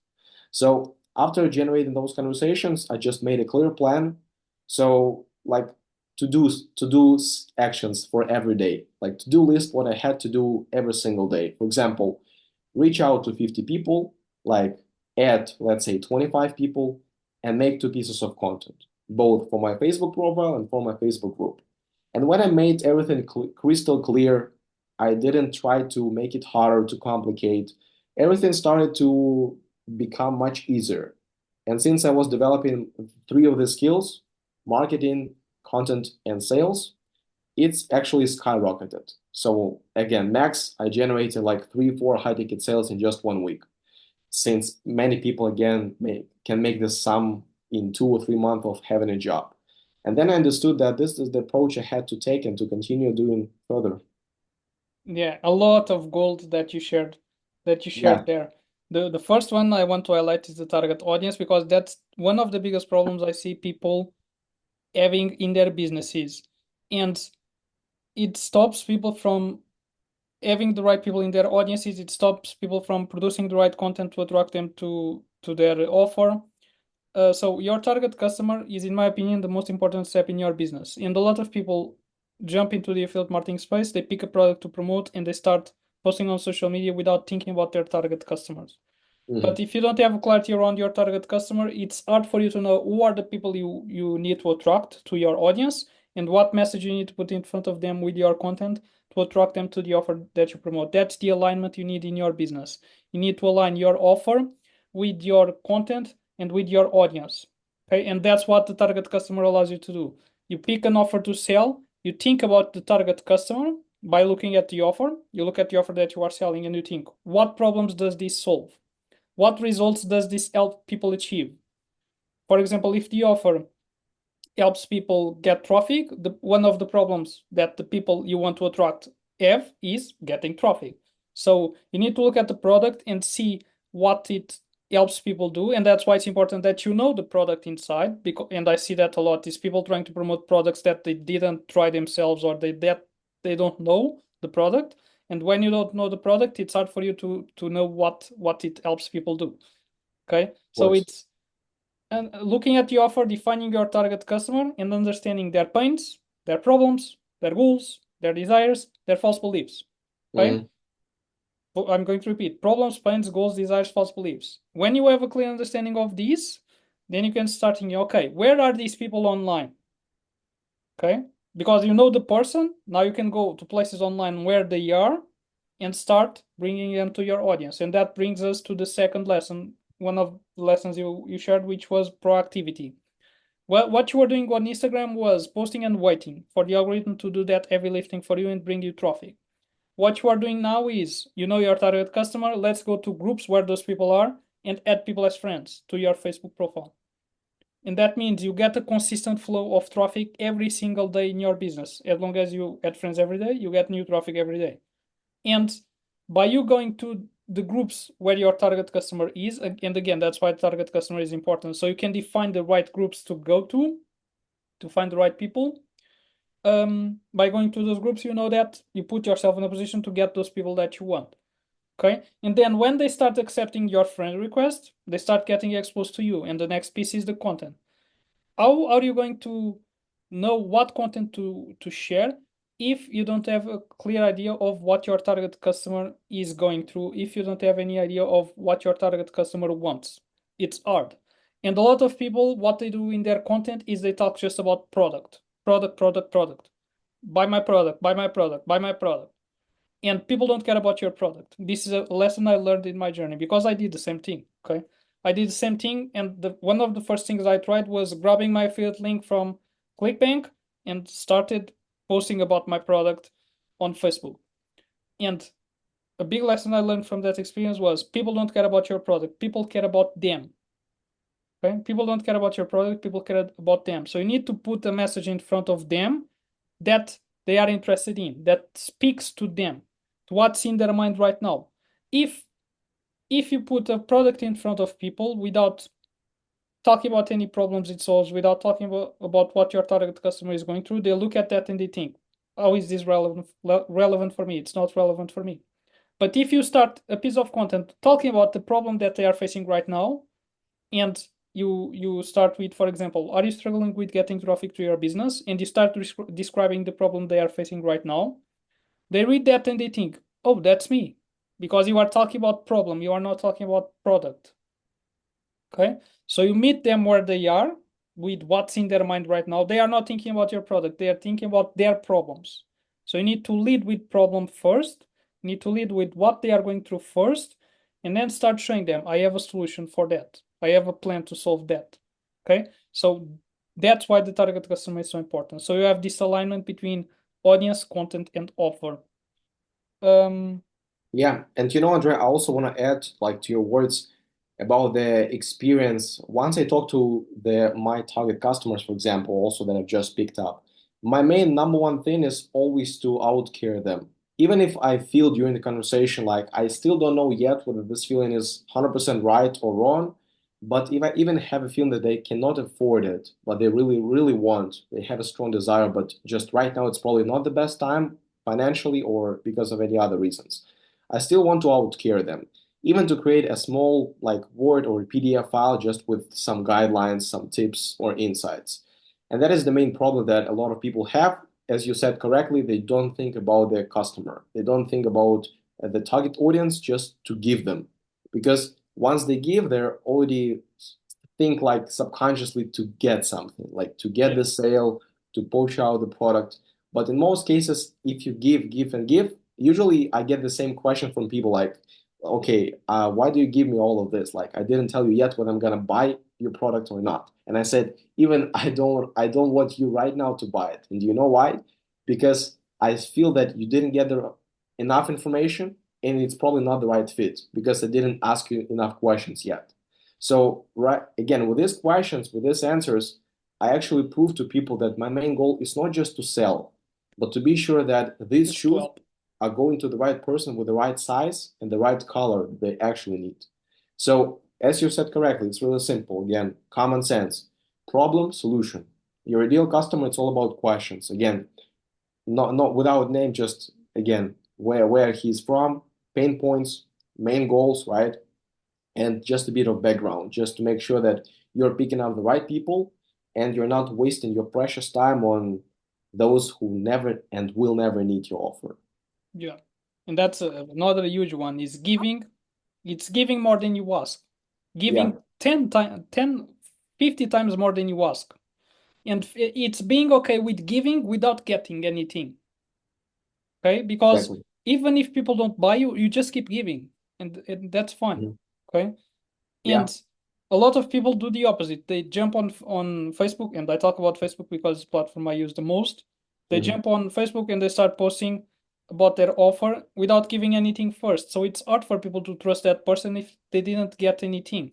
So after generating those conversations, I just made a clear plan. So like to do actions for every day, like to do list what I had to do every single day. For example, reach out to 50 people, like add let's say 25 people, and make two pieces of content, both for my Facebook profile and for my Facebook group. And when I made everything crystal clear, I didn't try to make it harder to complicate. Everything started to become much easier. And since I was developing three of the skills, marketing, content, and sales, it's actually skyrocketed. So again, max, I generated like 3, 4 high ticket sales in just 1 week. Since many people again can make this sum in 2 or 3 months of having a job. And then I understood that this is the approach I had to take and to continue doing further. Yeah, a lot of gold that you Yeah, shared there. The first one I want to highlight is the target audience because that's one of the biggest problems I see people having in their businesses. And it stops people from having the right people in their audiences. It stops people from producing the right content to attract them to their offer. So your target customer is, in my opinion, the most important step in your business. And a lot of people jump into the affiliate marketing space, they pick a product to promote, and they start posting on social media without thinking about their target customers. But if you don't have clarity around your target customer, it's hard for you to know who are the people you need to attract to your audience and what message you need to put in front of them with your content to attract them to the offer that you promote. That's the alignment you need in your business. You need to align your offer with your content and with your audience. Okay, and that's what the target customer allows you to do. You pick an offer to sell, you think about the target customer by looking at the offer. You look at the offer that you are selling and you think, what problems does this solve? What results does this help people achieve? For example, if the offer helps people get traffic, one of the problems that the people you want to attract have is getting traffic. So you need to look at the product and see what it helps people do, and that's why it's important that you know the product inside. Because, and I see that a lot, is people trying to promote products that they didn't try themselves, or they don't know the product. And when you don't know the product, it's hard for you to know what it helps people do. Okay, so course. it's and looking at the offer, defining your target customer, and understanding their pains, their problems, their goals, their desires, their false beliefs. Okay, I'm going to repeat: problems, pains, goals, desires, false beliefs. When you have a clear understanding of these, then you can start thinking, okay, where are these people online? Okay, because you know the person, now you can go to places online where they are and start bringing them to your audience. And that brings us to the second lesson, one of the lessons you shared, which was proactivity. Well, what you were doing on Instagram was posting and waiting for the algorithm to do that heavy lifting for you and bring you traffic. What you are doing now is, you know your target customer, let's go to groups where those people are and add people as friends to your Facebook profile. And that means you get a consistent flow of traffic every single day in your business. As long as you add friends every day, you get new traffic every day. And by you going to the groups where your target customer is, and again, that's why target customer is important. So you can define the right groups to go to find the right people. By going to those groups, you know that you put yourself in a position to get those people that you want. Okay. And then when they start accepting your friend request, they start getting exposed to you. And the next piece is the content. How are you going to know what content to share if you don't have a clear idea of what your target customer is going through, if you don't have any idea of what your target customer wants? It's hard. And a lot of people, what they do in their content is they talk just about product, product, product, product. Buy my product, buy my product, buy my product. And people don't care about your product. This is a lesson I learned in my journey because I did the same thing. Okay. I did the same thing, and one of the first things I tried was grabbing my affiliate link from ClickBank and started posting about my product on Facebook. And a big lesson I learned from that experience was people don't care about your product, people care about them. Okay? People don't care about your product, people care about them. So you need to put a message in front of them that they are interested in, that speaks to them, to what's in their mind right now. If you put a product in front of people without talking about any problems it solves, without talking about what your target customer is going through, they look at that and they think, how is this relevant for me? It's not relevant for me. But if you start a piece of content talking about the problem that they are facing right now, and you start with, for example, are you struggling with getting traffic to your business? And you start describing the problem they are facing right now, they read that and they think, oh, that's me. Because you are talking about problem, you are not talking about product. Okay, so you meet them where they are with what's in their mind right now. They are not thinking about your product, they are thinking about their problems. So you need to lead with problem first, you need to lead with what they are going through first, and then start showing them, I have a solution for that. I have a plan to solve that. Okay, so that's why the target customer is so important. So you have this alignment between audience, content, and offer. Yeah, and you know, André, I also want to add like to your words about the experience. Once I talk to my target customers, for example, also that I've just picked up, my main number one thing is always to outcare them. Even if I feel during the conversation like I still don't know yet whether this feeling is 100% right or wrong, but if I even have a feeling that they cannot afford it, but they really, really want, they have a strong desire, but just right now it's probably not the best time financially or because of any other reasons. I still want to outcare them, even to create a small like Word or PDF file just with some guidelines, some tips or insights. And that is the main problem that a lot of people have. As you said correctly, they don't think about their customer. They don't think about the target audience just to give them. Because once they give, they're already think like subconsciously to get something, like to get Yeah. the sale, to push out the product. But in most cases, if you give and give, usually I get the same question from people like, okay, why do you give me all of this? Like I didn't tell you yet whether I'm gonna buy your product or not. And I said, even I don't want you right now to buy it. And do you know why? Because I feel that you didn't get enough information and it's probably not the right fit because I didn't ask you enough questions yet. So, right, again, with these questions, with these answers, I actually prove to people that my main goal is not just to sell, but to be sure that these It's to shoes help. are going to the right person with the right size and the right color they actually need. So, as you said correctly, it's really simple. Again, common sense, problem, solution. Your ideal customer, it's all about questions. Again, not without name, just again, where he's from, pain points, main goals, right? And just a bit of background, just to make sure that you're picking up the right people and you're not wasting your precious time on those who never and will never need your offer. Yeah. And that's another huge one is giving. It's giving more than you ask. Yeah, Giving 10 times, 10, 50 times more than you ask. And it's being okay with giving without getting anything. Okay? Because exactly. even if people don't buy you, you just keep giving. And that's fine. Mhm. Okay? Yeah. And a lot of people do the opposite. They jump on Facebook, and I talk about Facebook because it's the platform I use the most. They Mhm. jump on Facebook and they start posting about their offer without giving anything first. So it's hard for people to trust that person if they didn't get anything.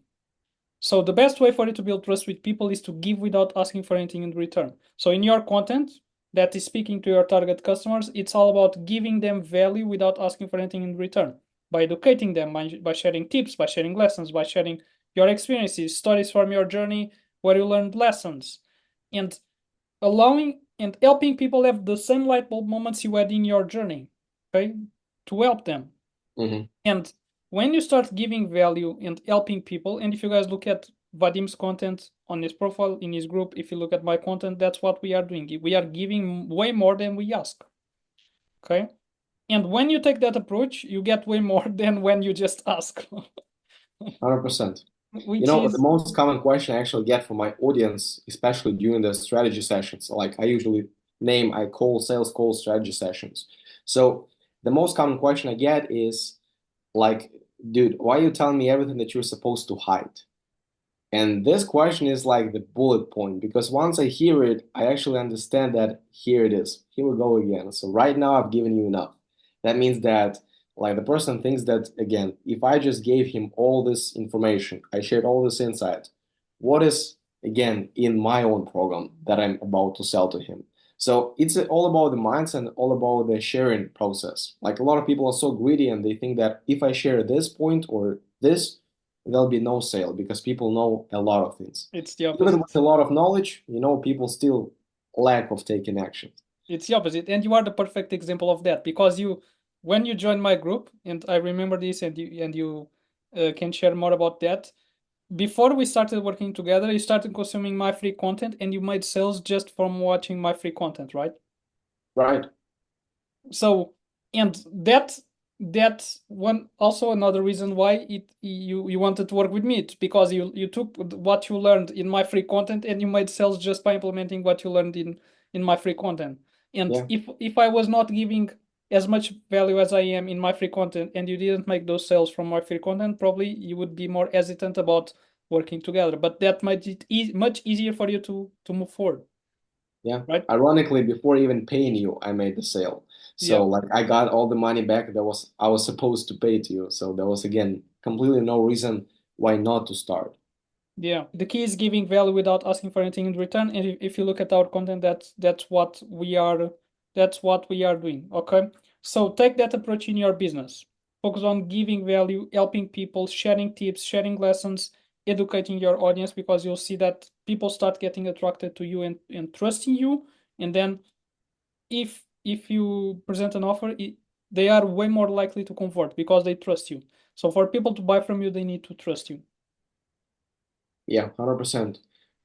So the best way for you to build trust with people is to give without asking for anything in return. So in your content that is speaking to your target customers, it's all about giving them value without asking for anything in return. By educating them, by sharing tips, by sharing lessons, by sharing your experiences, stories from your journey where you learned lessons, and allowing and helping people have the same light bulb moments you had in your journey, okay, to help them. Mhm. And when you start giving value and helping people, and if you guys look at Vadym's content on his profile, in his group, if you look at my content, that's what we are doing. We are giving way more than we ask. Okay. And when you take that approach, you get way more than when you just ask, 100%. You which know, the is, most common question I actually get from my audience, especially during the strategy sessions, like I call sales call strategy sessions. So the most common question I get is like, dude, why are you telling me everything that you're supposed to hide? And this question is like the bullet point because once I hear it, I actually understand that here it is. Here we go again. So right now I've given you enough. That means that like the person thinks that again, if I just gave him all this information, I shared all this insight, what is again in my own program that I'm about to sell to him? So it's all about the mindset and all about the sharing process. Like a lot of people are so greedy and they think that if I share this point or this, there'll be no sale because people know a lot of things. it's the Even with opposite. a lot of knowledge, people still lack of taking action. It's the opposite. And you are the perfect example of that because when you join my group, and I remember this, and you can share more about that. Before we started working together, you started consuming my free content and you made sales just from watching my free content, right? Right. So, and that one also another reason why you wanted to work with me. It's because you took what you learned in my free content and you made sales just by implementing what you learned in my free content. And Yeah. if I was not giving as much value as I am in my free content and you didn't make those sales from my free content, probably you would be more hesitant about working together. But that made it much easier for you to move forward, Yeah. right? Ironically, before even paying you, I made the sale. Yeah. So like I got all the money back that was I was supposed to pay to you. So there was again completely no reason why not to start. Yeah, the key is giving value without asking for anything in return. And if you look at our content, that's what we are doing. Okay. So take that approach in your business. Focus on giving value, helping people, sharing tips, sharing lessons, educating your audience because you'll see that people start getting attracted to you and trusting you. And then if you present an offer, they are way more likely to convert because they trust you. So for people to buy from you, they need to trust you. Yeah, 100%.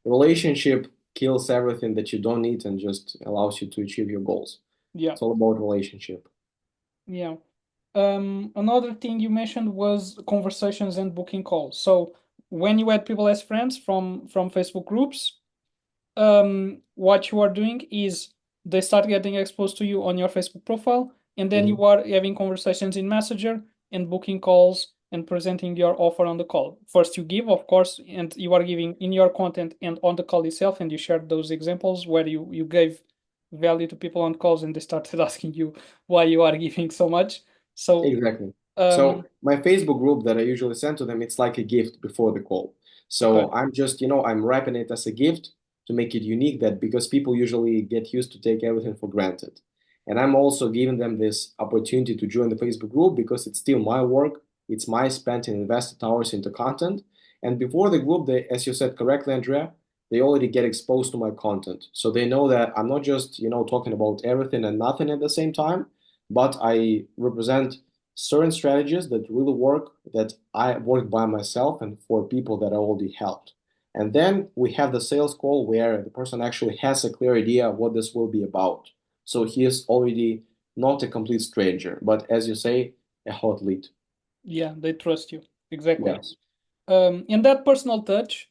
Relationship kills everything that you don't need and just allows you to achieve your goals. Yeah. It's all about relationship. Yeah. Another thing you mentioned was conversations and booking calls. So when you add people as friends from Facebook groups, what you are doing is they start getting exposed to you on your Facebook profile, and then you Mhm. are having conversations in Messenger and booking calls and presenting your offer on the call. First, you give, of course, and you are giving in your content and on the call itself, and you shared those examples where you gave value to people on calls and they started asking you why you are giving so much. So, Exactly. So um, my Facebook group that I usually send to them, it's like a gift before the call. okay, So I'm just, I'm wrapping it as a gift to make it unique that because people usually get used to take everything for granted. And I'm also giving them this opportunity to join the Facebook group because it's still my work. It's my spent and invested hours into content. And before the group, they, as you said correctly, Andrea, they already get exposed to my content. So they know that I'm not just, talking about everything and nothing at the same time, but I represent certain strategies that really work that I worked by myself and for people that I already helped. And then we have the sales call where the person actually has a clear idea of what this will be about. So he is already not a complete stranger, but as you say, a hot lead. yeah, they trust you. Exactly. Yes, And that personal touch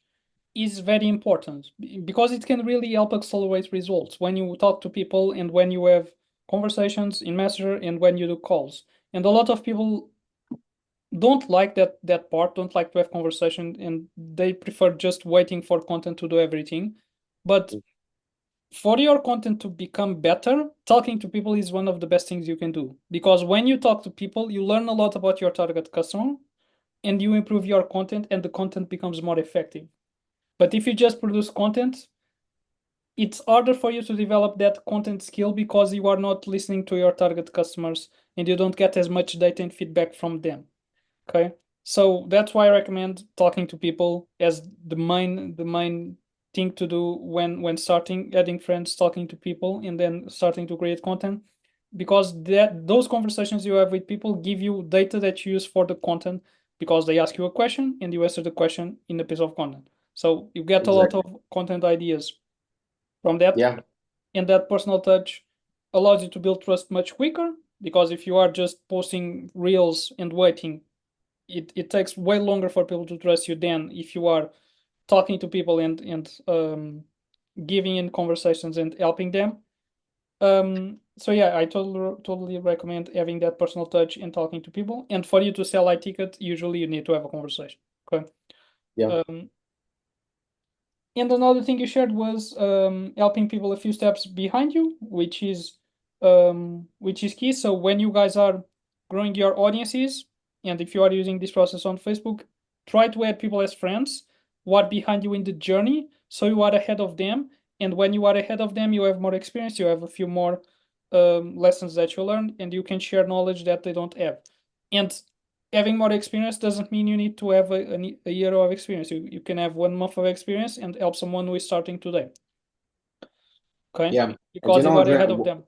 is very important because it can really help accelerate results when you talk to people and when you have conversations in Messenger and when you do calls. And a lot of people don't like that part, don't like to have conversation, and they prefer just waiting for content to do everything. But for your content to become better, talking to people is one of the best things you can do because when you talk to people, you learn a lot about your target customer and you improve your content and the content becomes more effective. But if you just produce content, it's harder for you to develop that content skill because you are not listening to your target customers and you don't get as much data and feedback from them. Okay. So that's why I recommend talking to people as the main thing to do when starting adding friends, talking to people, and then starting to create content. Because those conversations you have with people give you data that you use for the content because they ask you a question and you answer the question in a piece of content. So you get a lot of exactly. content ideas from that, Yeah, and that personal touch allows you to build trust much quicker because if you are just posting reels and waiting, it takes way longer for people to trust you than if you are talking to people and giving in conversations and helping them. So yeah, I totally recommend having that personal touch and talking to people. And for you to sell iTicket, usually you need to have a conversation. Okay. yeah, Um, And another thing you shared was helping people a few steps behind you, which is key. So when you guys are growing your audiences, and if you are using this process on Facebook, try to add people as friends who are behind you in the journey, so you are ahead of them. And when you are ahead of them, you have more experience, you have a few more lessons that you learned, and you can share knowledge that they don't have. And having more experience doesn't mean you need to have a year of experience. You can have 1 month of experience and help someone who is starting today. Okay, yeah. And because you are Andrea, ahead of them.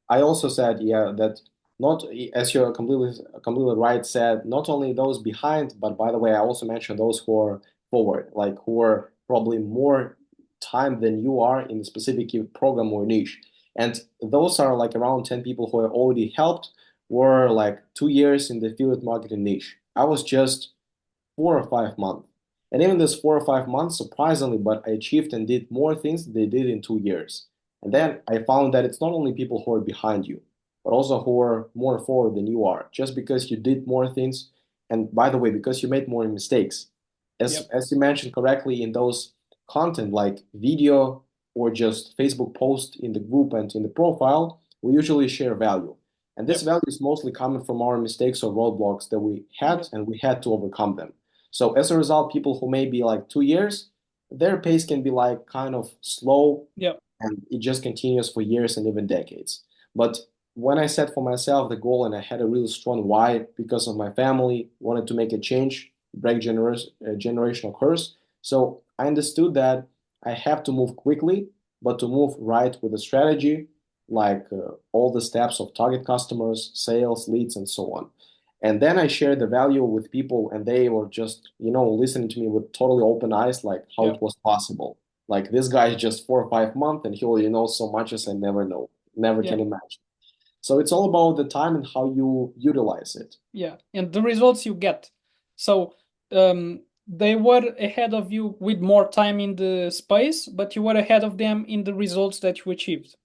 I also said, yeah, that not as you're completely right said, not only those behind, but by the way, I also mentioned those who are forward, like who are probably more time than you are in a specific program or niche. And those are like around 10 people who are already helped were like 2 years in the affiliate marketing niche. I was just 4 or 5 months. And even this 4 or 5 months, surprisingly, but I achieved and did more things than they did in 2 years. And Yeah, then I found that it's not only people who are behind you, but also who are more forward than you are, just because you did more things. And by the way, because you made more mistakes. yeah, As you mentioned correctly in those content like video or just Facebook post in the group and in the profile, we usually share value. And yeah, this value is mostly coming from our mistakes or roadblocks that we yeah, had and we had to overcome them. So as a result, people who may be like 2 years, their pace can be like kind of slow yeah, and it just continues for years and even decades. But when I set for myself the goal and I had a really strong why because of my family, wanted to make a change, break generational curse. So I understood that I have to move quickly, but to move right with a strategy, like all the steps of target customers, sales, leads, and so on. And then I shared the value with people, and they were just, listening to me with totally open eyes, like how yeah, it was possible. Like this guy is just 4 or 5 months, and he already knows so much as I never know, never yeah, can imagine. So it's all about the time and how you utilize it. Yeah, and the results you get. So they were ahead of you with more time in the space, but you were ahead of them in the results that you achieved.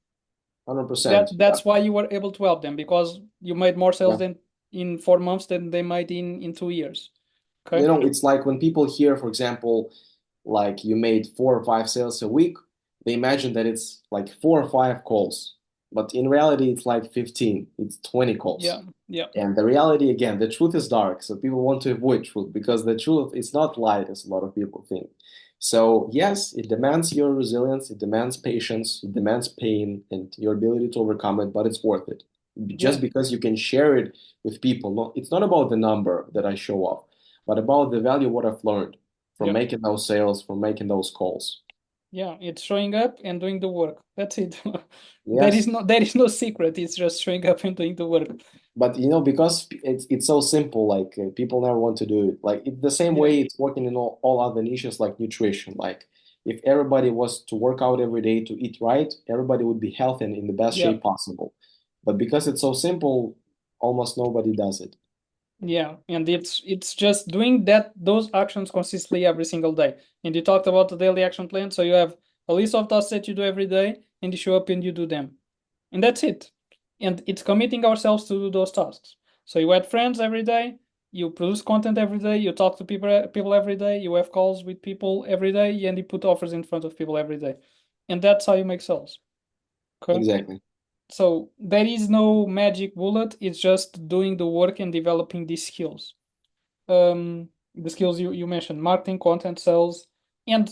100%. Yeah. That's why you were able to help them, because you made more sales Yeah. than in 4 months than they made in 2 years. You Okay. know, it's like when people hear, for example, like you made 4 or 5 sales a week, they imagine that it's like 4 or 5 calls. But in reality, it's like 15, it's 20 calls. Yeah, yeah, And the reality, again, the truth is dark. So people want to avoid truth because the truth is not light, as a lot of people think. So, yes, it demands your resilience, it demands patience, it demands pain and your ability to overcome it, but it's worth it. yeah, Just because you can share it with people. It's not about the number that I show up, but about the value of what I've learned from yeah, making those sales, from making those calls. yeah. It's showing up and doing the work. That's it. Yes. There is no secret. It's just showing up and doing the work. But because it's so simple, like people never want to do it. Like it's the same Yeah, way it's working in all other niches like nutrition. Like if everybody was to work out every day to eat right, everybody would be healthy and in the best yeah, shape possible. But because it's so simple, almost nobody does it. yeah. And it's just doing those actions consistently every single day. And you talked about the daily action plan. So you have a list of tasks that you do every day, and you show up and you do them. And that's it. And it's committing ourselves to do those tasks. So you add friends every day, you produce content every day, you talk to people every day, you have calls with people every day, and you put offers in front of people every day. And that's how you make sales. Okay. Exactly. So there is no magic bullet, it's just doing the work and developing these skills. The skills you mentioned, marketing, content, sales. And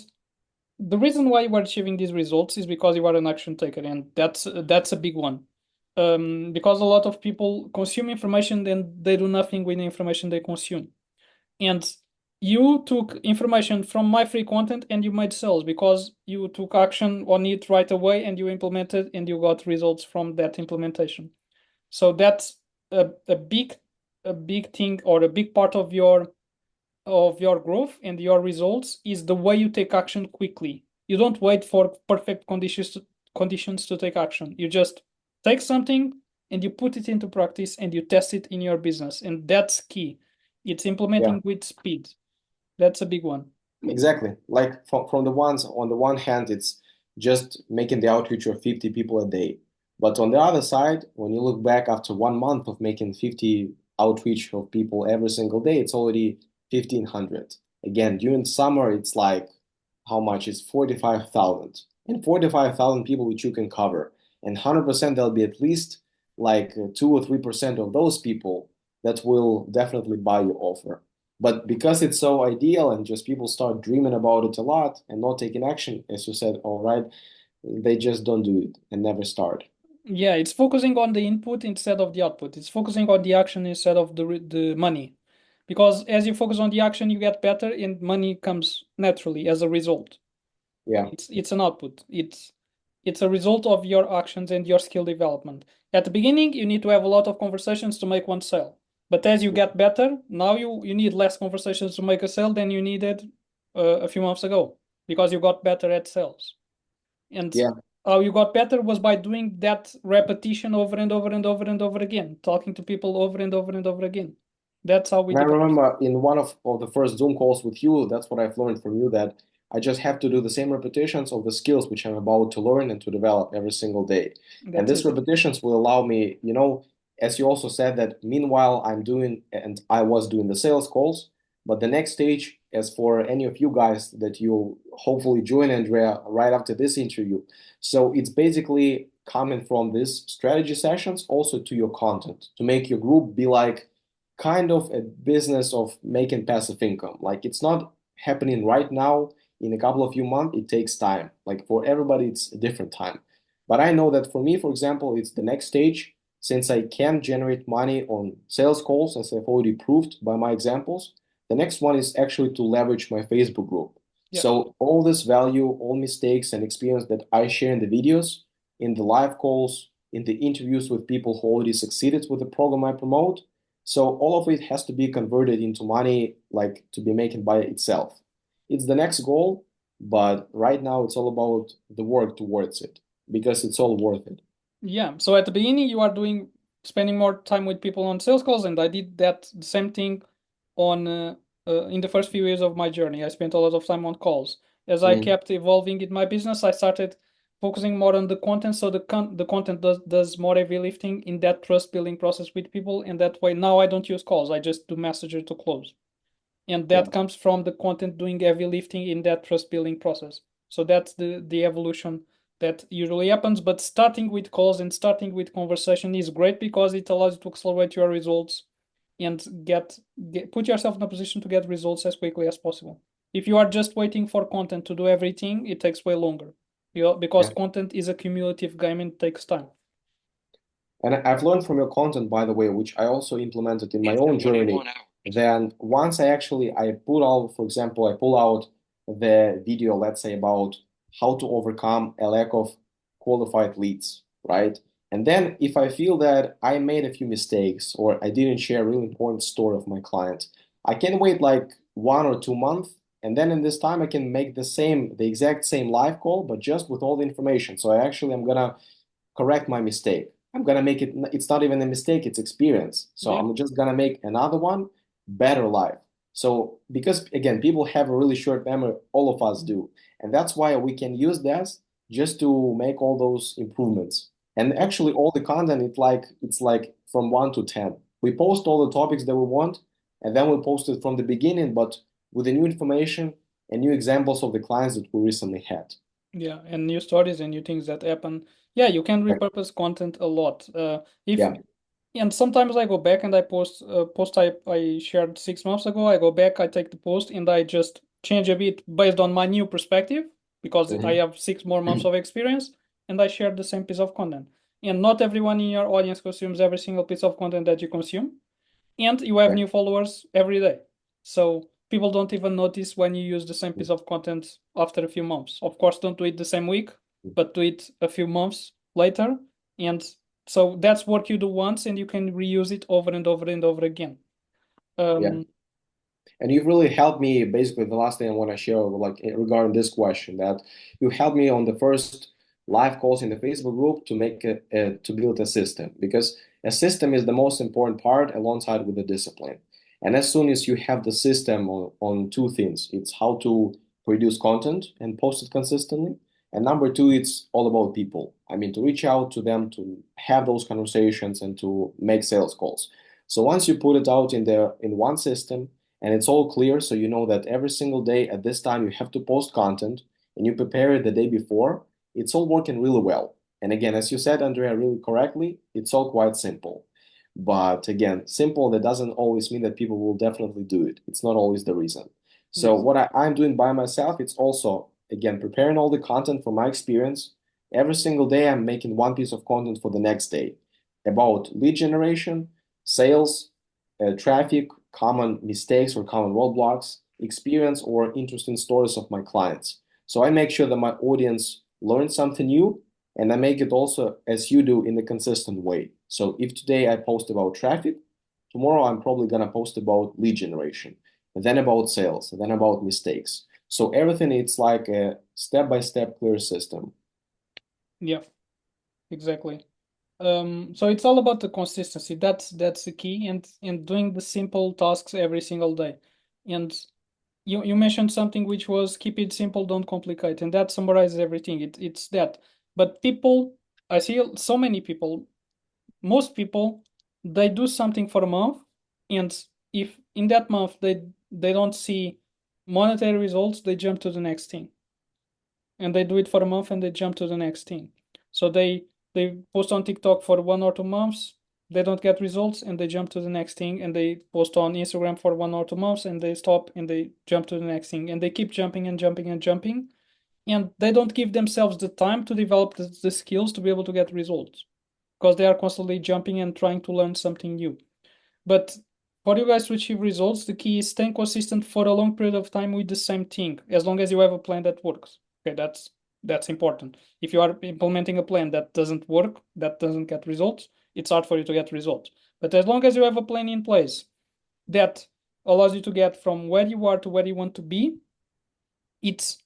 the reason why you are achieving these results is because you are an action taker, and that's a big one. Because a lot of people consume information and they do nothing with the information they consume. And you took information from my free content and you made sales because you took action on it right away and you implemented and you got results from that implementation. So that's a big thing, or a big part of your growth and your results is the way you take action quickly. You don't wait for perfect conditions to take action. You just take something and you put it into practice and you test it in your business. And that's key. It's Yeah. implementing with speed. That's a big one. Exactly. Like from the ones on the one hand, it's just making the outreach of 50 people a day. But on the other side, when you look back after 1 month of making 50 outreach of people every single day, it's already 1,500. Again, during summer, it's like how much? It's 45,000. And 45,000 people which you can cover. And 100% there'll be at least like 2 or 3% of those people that will definitely buy your offer. But because it's so ideal and just people start dreaming about it a lot and not taking action, as you said, all right, they just don't do it and never start. Yeah, it's focusing on the input instead of the output. It's focusing on the action instead of the money. Because as you focus on the action, you get better and money comes naturally as a result. Yeah, It's an output. It's a result of your actions and your skill development. At the beginning, you need to have a lot of conversations to make one sale. But as you get better, now you need less conversations to make a sale than you needed a few months ago because you got better at sales. And yeah. how you got better was by doing that repetition over and over and over and over again, talking to people over and over and over again. That's how we And I develop. remember in one of the first Zoom calls with you, that's what I've learned from you that I just have to do the same repetitions of the skills which I'm about to learn and to develop every single day. And That's these it. repetitions will allow me, as you also said, that meanwhile I'm doing and I was doing the sales calls, but the next stage, as for any of you guys that you hopefully join Andrea right after this interview. So it's basically coming from these strategy sessions also to your content to make your group be like kind of a business of making passive income. Like it's not happening right now in a couple of few months. It takes time. Like for everybody, it's a different time. But I know that for me, for example, it's the next stage since I can generate money on sales calls, as I've already proved by my examples. The next one is actually to leverage my Facebook group. Yeah. So all this value, all mistakes and experience that I share in the videos, in the live calls, in the interviews with people who already succeeded with the program I promote, so all of it has to be converted into money, like to be making by itself. It's the next goal, but right now it's all about the work towards it because it's all worth it. Yeah. So at the beginning, you are doing spending more time with people on sales calls, and I did that the same thing on in the first few years of my journey. I spent a lot of time on calls. As I Mhm. kept evolving in my business, I started focusing more on the content. So the content does more heavy lifting in that trust building process with people, and that way now I don't use calls. I just do messenger to close, and Yeah. that comes from the content doing heavy lifting in that trust building process. So that's the evolution that usually happens. But starting with calls and starting with conversation is great because it allows you to accelerate your results and put yourself in a position to get results as quickly as possible. If you are just waiting for content to do everything, it takes way longer. Because Yeah. content is a cumulative game and it takes time. And I've learned from your content, by the way, which I also implemented in my own journey. Then once I put out, for example, I pull out the video, let's say about how to overcome a lack of qualified leads, right? And then if I feel that I made a few mistakes or I didn't share a really important story of my client, I can wait like 1 or 2 months. And then in this time, I can make the exact same live call, but just with all the information. So I'm gonna correct my mistake. I'm gonna make it, it's not even a mistake, it's experience. So Yeah. I'm just gonna make another one better live. So because again, people have a really short memory, all of us do. And that's why we can use that just to make all those improvements. And actually all the content it's like from 1 to 10. We post all the topics that we want, and then we post it from the beginning, but with the new information and new examples of the clients that we recently had. Yeah, and new stories and new things that happen. Yeah, you can repurpose content a lot. If Yeah. And sometimes I go back and I post a post I shared 6 months ago. I go back, I take the post, and I just change a bit based on my new perspective because I Mhm. have 6 more months of experience, and I share the same piece of content. And not everyone in your audience consumes every single piece of content that you consume, and you have Yeah. new followers every day. So people don't even notice when you use the same piece of content after a few months. Of course, don't do it the same week, but do it a few months later. And so that's what you do once, and you can reuse it over and over and over again. Yeah. Um, And you've really helped me. Basically, the last thing I want to share, like regarding this question, that you helped me on the first live calls in the Facebook group to to build a system, because a system is the most important part alongside with the discipline. And as soon as you have the system on two things, it's how to produce content and post it consistently. And number two, it's all about people. I mean, to reach out to them, to have those conversations and to make sales calls. So once you put it out in one system, and it's all clear, so you know that every single day at this time you have to post content and you prepare it the day before, it's all working really well. And again, as you said, Andrea, really correctly, it's all quite simple. But again, simple, that doesn't always mean that people will definitely do it. It's not always the reason. So yes. what I'm doing by myself, it's also, again, preparing all the content from my experience. Every single day, I'm making one piece of content for the next day about lead generation, sales, traffic, common mistakes or common roadblocks, experience or interesting stories of my clients. So I make sure that my audience learns something new, and I make it also as you do in a consistent way. So if today I post about traffic, tomorrow I'm probably gonna post about lead generation, and then about sales, and then about mistakes. So everything it's like a step-by-step clear system. Yeah, exactly. So it's all about the consistency. That's the key, and doing the simple tasks every single day. And you mentioned something which was keep it simple, don't complicate, and that summarizes everything. It's that. But people, I see so many people, most people, they do something for a month, and if in that month they don't see monetary results, they jump to the next thing, and they do it for a month and they jump to the next thing. So they post on TikTok for 1 or 2 months, they don't get results, and they jump to the next thing, and they post on Instagram for 1 or 2 months, and they stop and they jump to the next thing, and they keep jumping and jumping and jumping, and they don't give themselves the time to develop the skills to be able to get results because they are constantly jumping and trying to learn something new. But for you guys to achieve results, the key is staying consistent for a long period of time with the same thing, as long as you have a plan that works. Okay, that's important. If you are implementing a plan that doesn't work, that doesn't get results, it's hard for you to get results. But as long as you have a plan in place that allows you to get from where you are to where you want to be, it's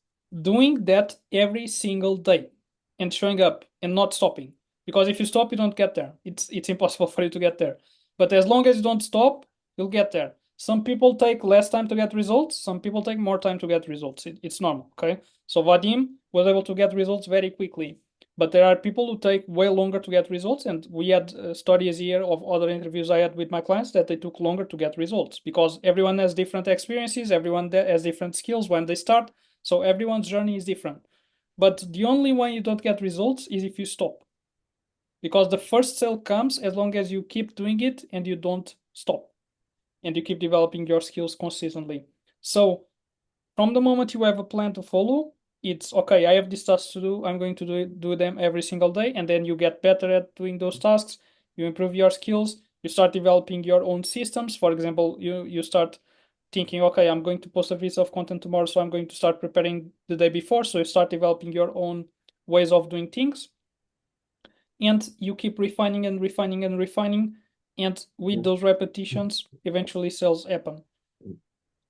doing that every single day and showing up and not stopping. because if you stop, you don't get there. It's impossible for you to get there. But as long as you don't stop, you'll get there. Some people take less time to get results. Some people take more time to get results. It's normal, okay? So Vadym was able to get results very quickly, but there are people who take way longer to get results. And we had studies here of other interviews I had with my clients that they took longer to get results because everyone has different experiences, everyone has different skills when they start. So everyone's journey is different. But the only way you don't get results is if you stop. Because the first sale comes as long as you keep doing it and you don't stop and you keep developing your skills consistently. So from the moment you have a plan to follow, it's okay, I have these tasks to do, I'm going to do them every single day, and then you get better at doing those tasks, you improve your skills, you start developing your own systems. For example, you start thinking, okay, I'm going to post a piece of content tomorrow, so I'm going to start preparing the day before. So you start developing your own ways of doing things, and you keep refining and refining and refining, and with those repetitions eventually sales happen.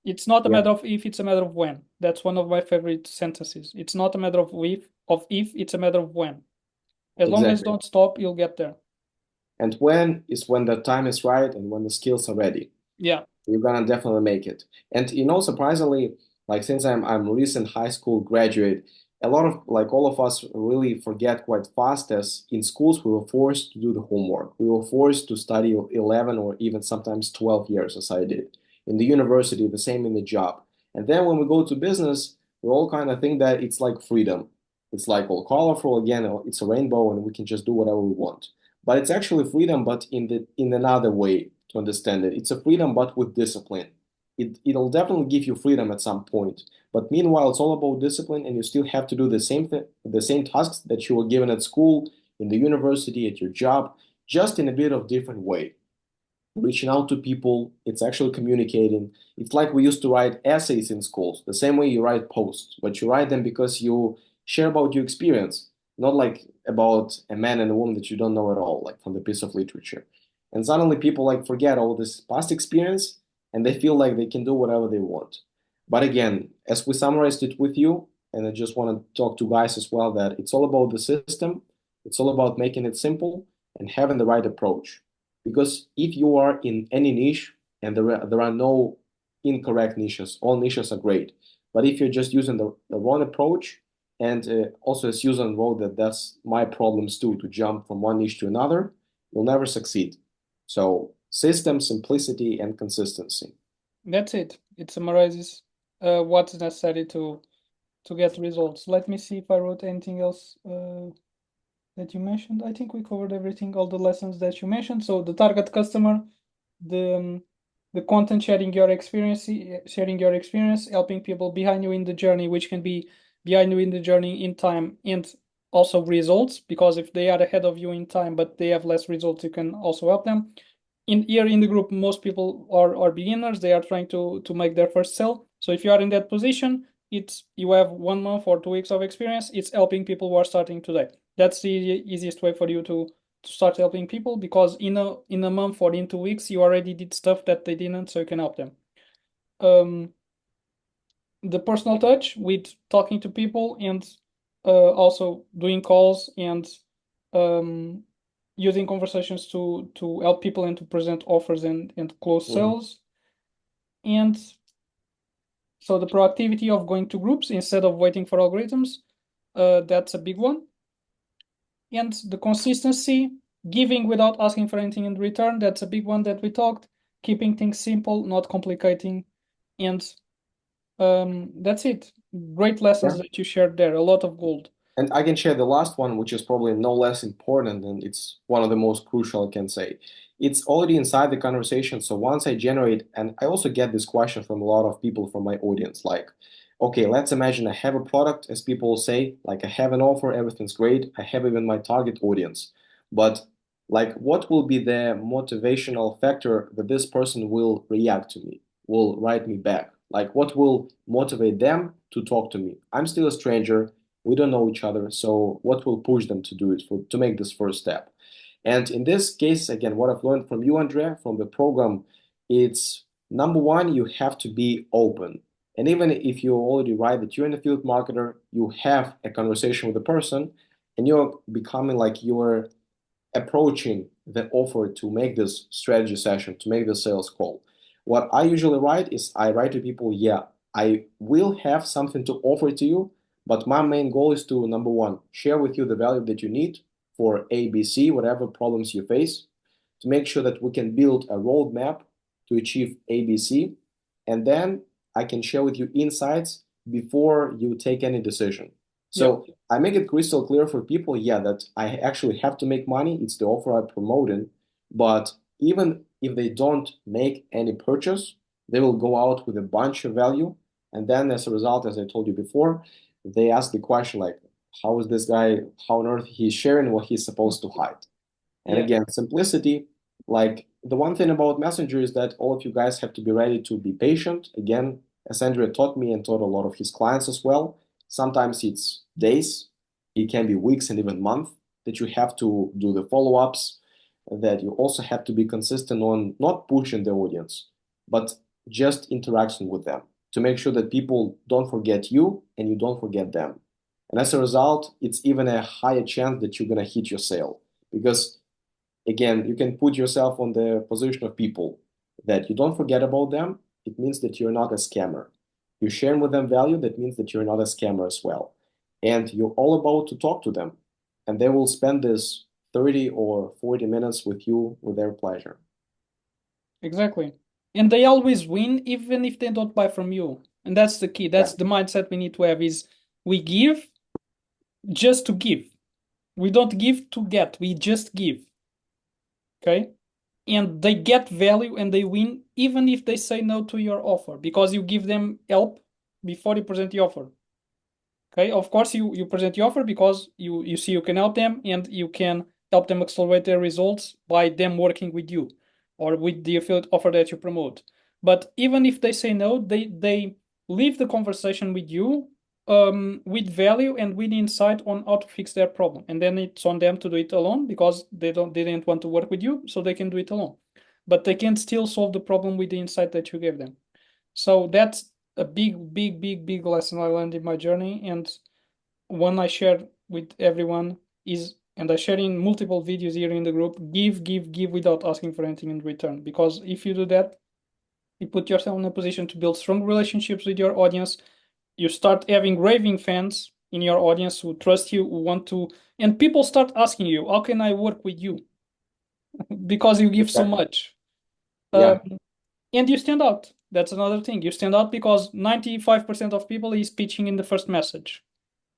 It's not a Yeah, matter of if, it's a matter of when. That's one of my favorite sentences. It's not a matter of if, it's a matter of when. As long as you exactly. don't stop, you'll get there. And when is when the time is right and when the skills are ready. Yeah, You're gonna definitely make it. And surprisingly, like since I'm a recent high school graduate, a lot of like all of us really forget quite fast as in schools we were forced to do the homework. We were forced to study 11 or even sometimes 12 years as I did. In the university, the same in the job. And then when we go to business, we all kind of think that it's like freedom. It's like all colorful again, it's a rainbow and we can just do whatever we want. But it's actually freedom, but in another way to understand it. It's a freedom, but with discipline. It'll definitely give you freedom at some point. But meanwhile, it's all about discipline, and you still have to do the same thing, the same tasks that you were given at school, in the university, at your job, just in a bit of different way. Reaching out to people, it's actually communicating. It's like we used to write essays in schools, the same way you write posts, but you write them because you share about your experience, not like about a man and a woman that you don't know at all, like from the piece of literature. And suddenly people like forget all this past experience and they feel like they can do whatever they want. But again, as we summarized it with you, and I just want to talk to guys as well, that it's all about the system, it's all about making it simple and having the right approach. Because if you are in any niche, and there are no incorrect niches, all niches are great. But if you're just using the wrong approach, and also as Susan wrote that that's my problems too, to jump from one niche to another, you'll never succeed. So system, simplicity, and consistency. that's it. It summarizes what's necessary to get results. Let me see if I wrote anything else that you mentioned. I think we covered everything, all the lessons that you mentioned. So the target customer, the the content, sharing your experience, helping people behind you in the journey, which can be behind you in the journey in time, and also results, because if they are ahead of you in time but they have less results, you can also help them. In the group, most people are beginners. They are trying to make their first sale. So if you are in that position, it's you have 1 month or 2 weeks of experience. It's helping people who are starting today. That's the easiest way for you to start helping people, because in a month or in 2 weeks you already did stuff that they didn't, so you can help them. The personal touch with talking to people, and also doing calls, and um, using conversations to help people and to present offers and close Mhm. sales. And so the proactivity of going to groups instead of waiting for algorithms, that's a big one. And the consistency, giving without asking for anything in return, that's a big one that we talked. Keeping things simple, not complicating. And that's it. Great lessons Yeah. that you shared there, a lot of gold. And I can share the last one, which is probably no less important, and it's one of the most crucial, I can say. It's already inside the conversation. So once I generate, and I also get this question from a lot of people from my audience, like, okay, let's imagine I have a product, as people say, like I have an offer, everything's great. I have even my target audience. But like, what will be the motivational factor that this person will react to me, will write me back? Like, what will motivate them to talk to me? I'm still a stranger. We don't know each other, so what will push them to do it, to make this first step? And in this case, again, what I've learned from you, Andrea, from the program, it's number one, you have to be open. And even if you already write that you're an affiliate marketer, you have a conversation with a person, and you're becoming like you're approaching the offer to make this strategy session, to make the sales call, what I usually write is I write to people, yeah, I will have something to offer to you, but my main goal is to, number one, share with you the value that you need for ABC, whatever problems you face, to make sure that we can build a roadmap to achieve ABC, and then I can share with you insights before you take any decision. Yeah, So I make it crystal clear for people, yeah, that I actually have to make money. It's the offer I'm promoting. But even if they don't make any purchase, they will go out with a bunch of value. And then as a result, as I told you before, they ask the question like, how is this guy, how on earth he's sharing what he's supposed to hide? And yeah, again, simplicity, like the one thing about Messenger is that all of you guys have to be ready to be patient. Again, as André taught me and taught a lot of his clients as well, sometimes it's days, it can be weeks and even months that you have to do the follow-ups, that you also have to be consistent on not pushing the audience, but just interaction with them to make sure that people don't forget you and you don't forget them. And as a result, it's even a higher chance that you're going to hit your sale because again, you can put yourself on the position of people that you don't forget about them. It means that you're not a scammer. You're sharing with them value. That means that you're not a scammer as well. And you're all about to talk to them. And they will spend this 30 or 40 minutes with you with their pleasure. exactly. And they always win even if they don't buy from you. And that's the key. Yeah, That's the mindset we need to have is we give just to give. We don't give to get, we just give. Okay? And they get value and they win even if they say no to your offer because you give them help before you present the offer. Okay, of course you present your offer because you see you can help them and you can help them accelerate their results by them working with you or with the affiliate offer that you promote. But even if they say no, they leave the conversation with you with value and with insight on how to fix their problem. And then it's on them to do it alone because they didn't want to work with you, so they can do it alone. But they can still solve the problem with the insight that you gave them. So that's a big lesson I learned in my journey, and one I share with everyone is, and I share in multiple videos here in the group, give without asking for anything in return. Because if you do that, you put yourself in a position to build strong relationships with your audience. You start having raving fans in your audience who trust you, who want to, and people start asking you, how can I work with you? Because you give so exactly. much. Yeah, Um, and you stand out. That's another thing. You stand out because 95% of people is pitching in the first message.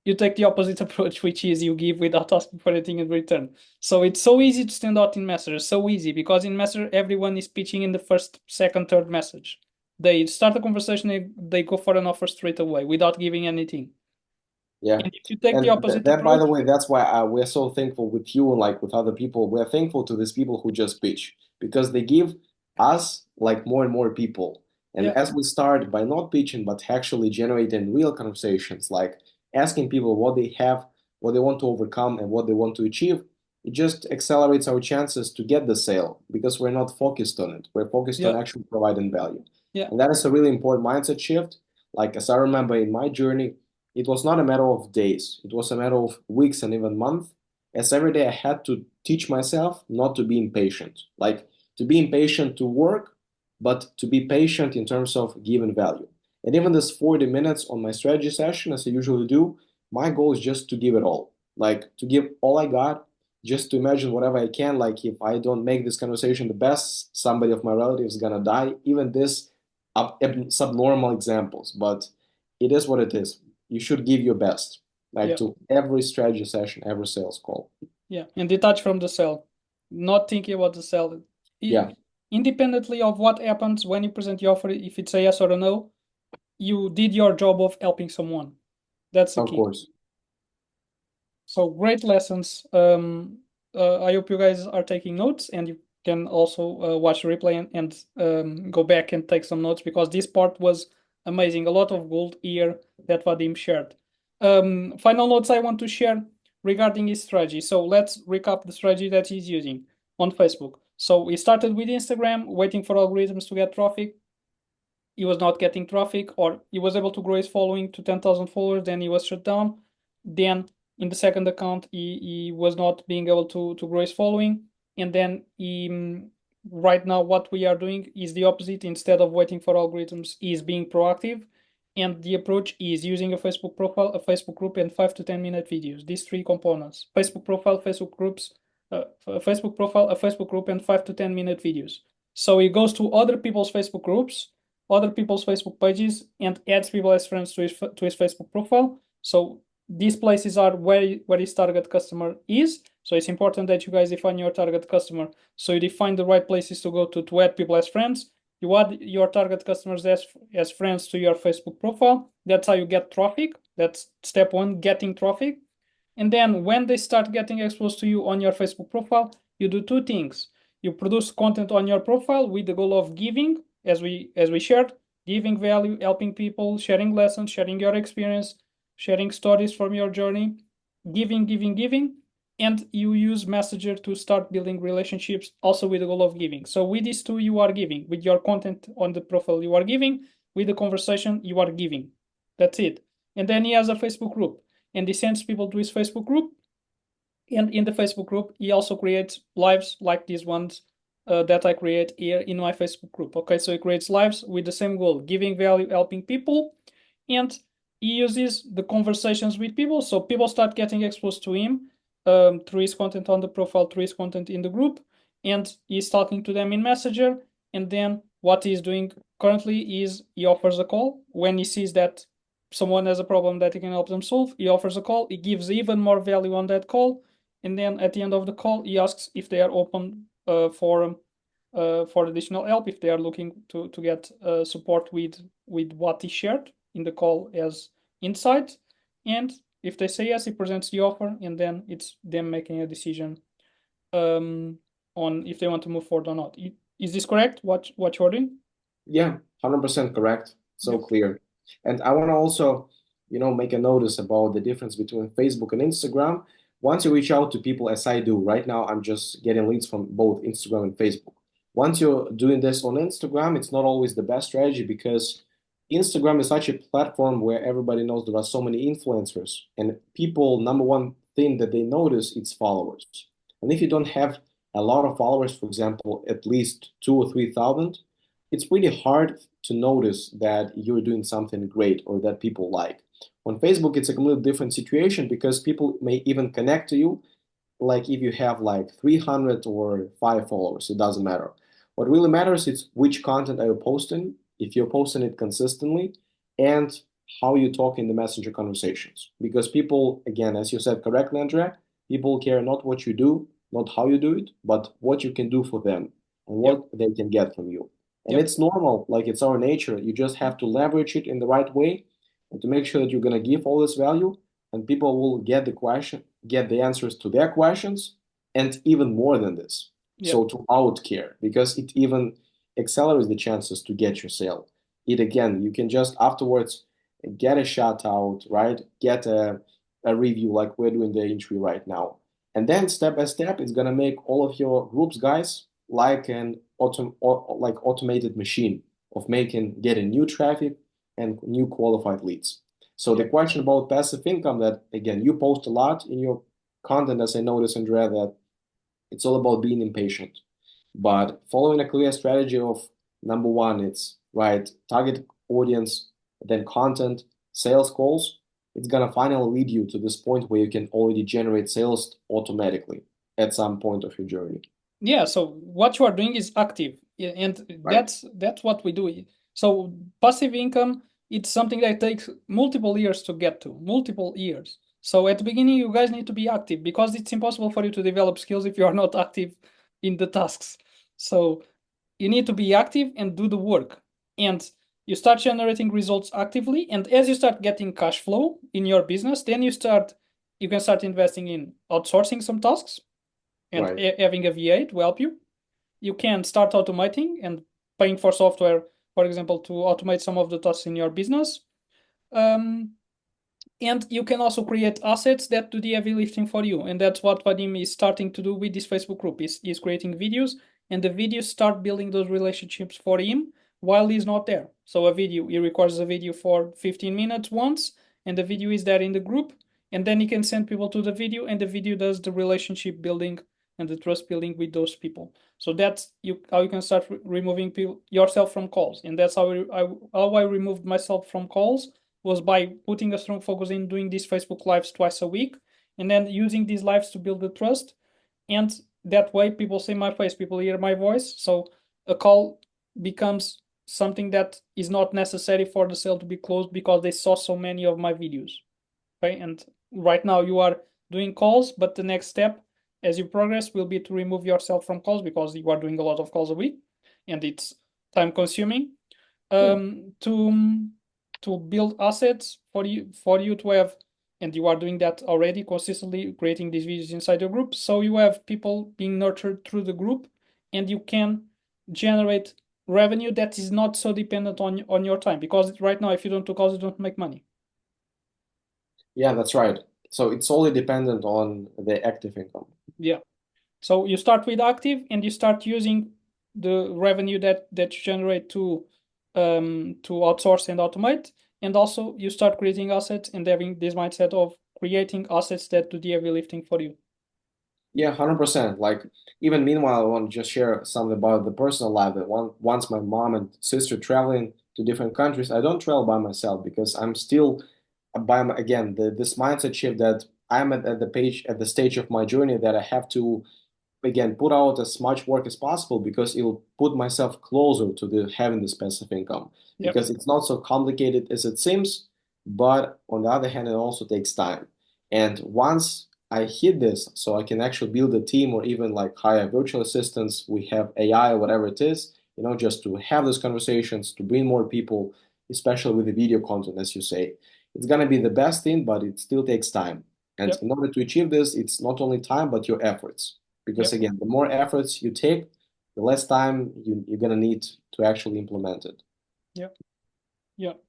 You take the opposite approach, which is you give without asking for anything in return. So it's so easy to stand out in Messenger, so easy because in Messenger everyone is pitching in the first, second, third message. They start a conversation, they go for an offer straight away without giving anything. yeah. And if you take the And opposite that, by approach, the way, that's why we're so thankful with you and like with other people. We're thankful to these people who just pitch because they give us like more and more people. And yeah, as we start by not pitching, but actually generating real conversations, like asking people what they have, what they want to overcome, and what they want to achieve, it just accelerates our chances to get the sale because we're not focused on it. We're focused yeah, on actually providing value. yeah, And that is a really important mindset shift. Like, as I remember in my journey, it was not a matter of days, it was a matter of weeks and even months. As every day I had to teach myself not to be impatient, like to be impatient to work, but to be patient in terms of giving value. And even this 40 minutes on my strategy session, as I usually do, my goal is just to give it all, like to give all I got, just to imagine whatever I can. Like, if I don't make this conversation the best, somebody of my relatives is gonna die. Even this subnormal examples, but it is what it is. You should give your best, like yeah, to every strategy session, every sales call. yeah. And detach from the cell, not thinking about the cell. Yeah, Independently of what happens when you present the offer, if it's a yes or a no, you did your job of helping someone. That's the of key. course. So great lessons. I hope you guys are taking notes and you can also watch the replay and go back and take some notes because this part was amazing. A lot of gold here that Vadym shared. Final notes I want to share regarding his strategy. So let's recap the strategy that he's using on Facebook. So he started with Instagram, waiting for algorithms to get traffic. He was not getting traffic, or he was able to grow his following to 10,000 followers, then he was shut down. Then In the second account, he was not being able to grow his following. And then right now what we are doing is the opposite. Instead of waiting for algorithms, is being proactive. And the approach is using a Facebook profile, a Facebook group, and 5 to 10 minute videos. These three components: Facebook profile, Facebook groups, a Facebook profile, a Facebook group, and 5 to 10 minute videos. So he goes to other people's Facebook groups, other people's Facebook pages, and adds people as friends to his Facebook profile. So these places are where his target customer is. So it's important that you guys define your target customer. So you define the right places to go to add people as friends. You add your target customers as friends to your Facebook profile. That's how you get traffic. That's step one, getting traffic. And then when they start getting exposed to you on your Facebook profile, you do two things. You produce content on your profile with the goal of giving, as we shared, giving value, helping people, sharing lessons, sharing your experience, sharing stories from your journey, giving, and you use Messenger to start building relationships also with the goal of giving. So with these two, you are giving. With your content on the profile, you are giving. With the conversation, you are giving. That's it. And then he has a Facebook group, and he sends people to his Facebook group. And in the Facebook group, he also creates lives like these ones that I create here in my Facebook group. Okay, so he creates lives with the same goal, giving value, helping people, and he uses the conversations with people. So people start getting exposed to him through his content on the profile, through his content in the group, and he's talking to them in Messenger. And then what he's doing currently is he offers a call when he sees that someone has a problem that he can help them solve. He offers a call. He gives even more value on that call. And then at the end of the call, he asks if they are open for additional help, if they are looking to get support with what he shared in the call as insight. And if they say yes, he presents the offer, and then it's them making a decision on if they want to move forward or not. Is this correct? What you're doing? Yeah, 100% correct. So Yep. clear. And I want to also, make a notice about the difference between Facebook and Instagram. Once you reach out to people, as I do right now, I'm just getting leads from both Instagram and Facebook. Once you're doing this on Instagram, it's not always the best strategy because Instagram is such a platform where everybody knows there are so many influencers, and people, number one thing that they notice, it's followers. And if you don't have a lot of followers, for example, at least 2 or 3 thousand, it's pretty hard to notice that you're doing something great or that people like. On Facebook, it's a completely different situation because people may even connect to you, like if you have like 300 or 5 followers, it doesn't matter. What really matters is which content are you posting, if you're posting it consistently, and how you talk in the messenger conversations. Because people, again, as you said correctly, Andrea, people care not what you do, not how you do it, but what you can do for them and Yep. what they can get from you. And Yep. it's normal, like it's our nature. You just have to leverage it in the right way and to make sure that you're going to give all this value, and people will get the answers to their questions, and even more than this. Yep. So to out care, because it even accelerates the chances to get your sale. It again, you can just afterwards get a shout out, right? Get a review like we're doing the interview right now. And then step by step, it's gonna make all of your groups guys like like automated machine of getting new traffic and new qualified leads. So the Yep. question about passive income, that again you post a lot in your content, as I noticed, Andrea, that it's all about being impatient. But following a clear strategy of number one, it's right target audience, then content, sales calls, it's gonna finally lead you to this point where you can already generate sales automatically at some point of your journey. Yeah, so what you are doing is active, and Right. that's what we do. So passive income, it's something that takes multiple years to get to, multiple years. So at the beginning, you guys need to be active because it's impossible for you to develop skills if you are not active in the tasks. So you need to be active and do the work, and you start generating results actively. And as you start getting cash flow in your business, then you can start investing in outsourcing some tasks and Right. having a VA to help you. You can start automating and paying for software, for example, to automate some of the tasks in your business. Um, and you can also create assets that do the heavy lifting for you. And that's what Vadym is starting to do with this Facebook group. He's creating videos, and the videos start building those relationships for him while he's not there. So he records a video for 15 minutes once, and the video is there in the group. and then you can send people to the video, and the video does the relationship building and the trust building with those people. So that's how you can start removing yourself from calls, and that's how I removed myself from calls, was by putting a strong focus in doing these Facebook lives twice a week, and then using these lives to build the trust, and that way people see my face, people hear my voice, so a call becomes something that is not necessary for the sale to be closed because they saw so many of my videos. Okay, and right now you are doing calls, but the next step as you progress will be to remove yourself from calls because you are doing a lot of calls a week and it's time consuming. To build assets for you to have, and you are doing that already consistently, creating these videos inside your group, so you have people being nurtured through the group, and you can generate revenue that is not so dependent on your time, because right now if you don't do calls you don't make money. Yeah, that's right. So it's solely dependent on the active income. Yeah. So you start with active and you start using the revenue that you generate to outsource and automate, and also you start creating assets and having this mindset of creating assets that do the heavy lifting for you. Yeah, 100%. Like, even meanwhile, I want to just share something about the personal life that once my mom and sister traveling to different countries, I don't travel by myself because I'm still again, this mindset shift that I'm at the stage of my journey that I have to again put out as much work as possible because it will put myself closer to the having this passive income, Yep. because it's not so complicated as it seems, but on the other hand it also takes time. And once I hit this, so I can actually build a team or even like hire virtual assistants, we have AI or whatever it is, just to have those conversations, to bring more people, especially with the video content, as you say. It's gonna be the best thing, but it still takes time. And Yep. in order to achieve this, it's not only time, but your efforts. Because Yep. again, the more efforts you take, the less time you're gonna need to actually implement it. Yep. Yep.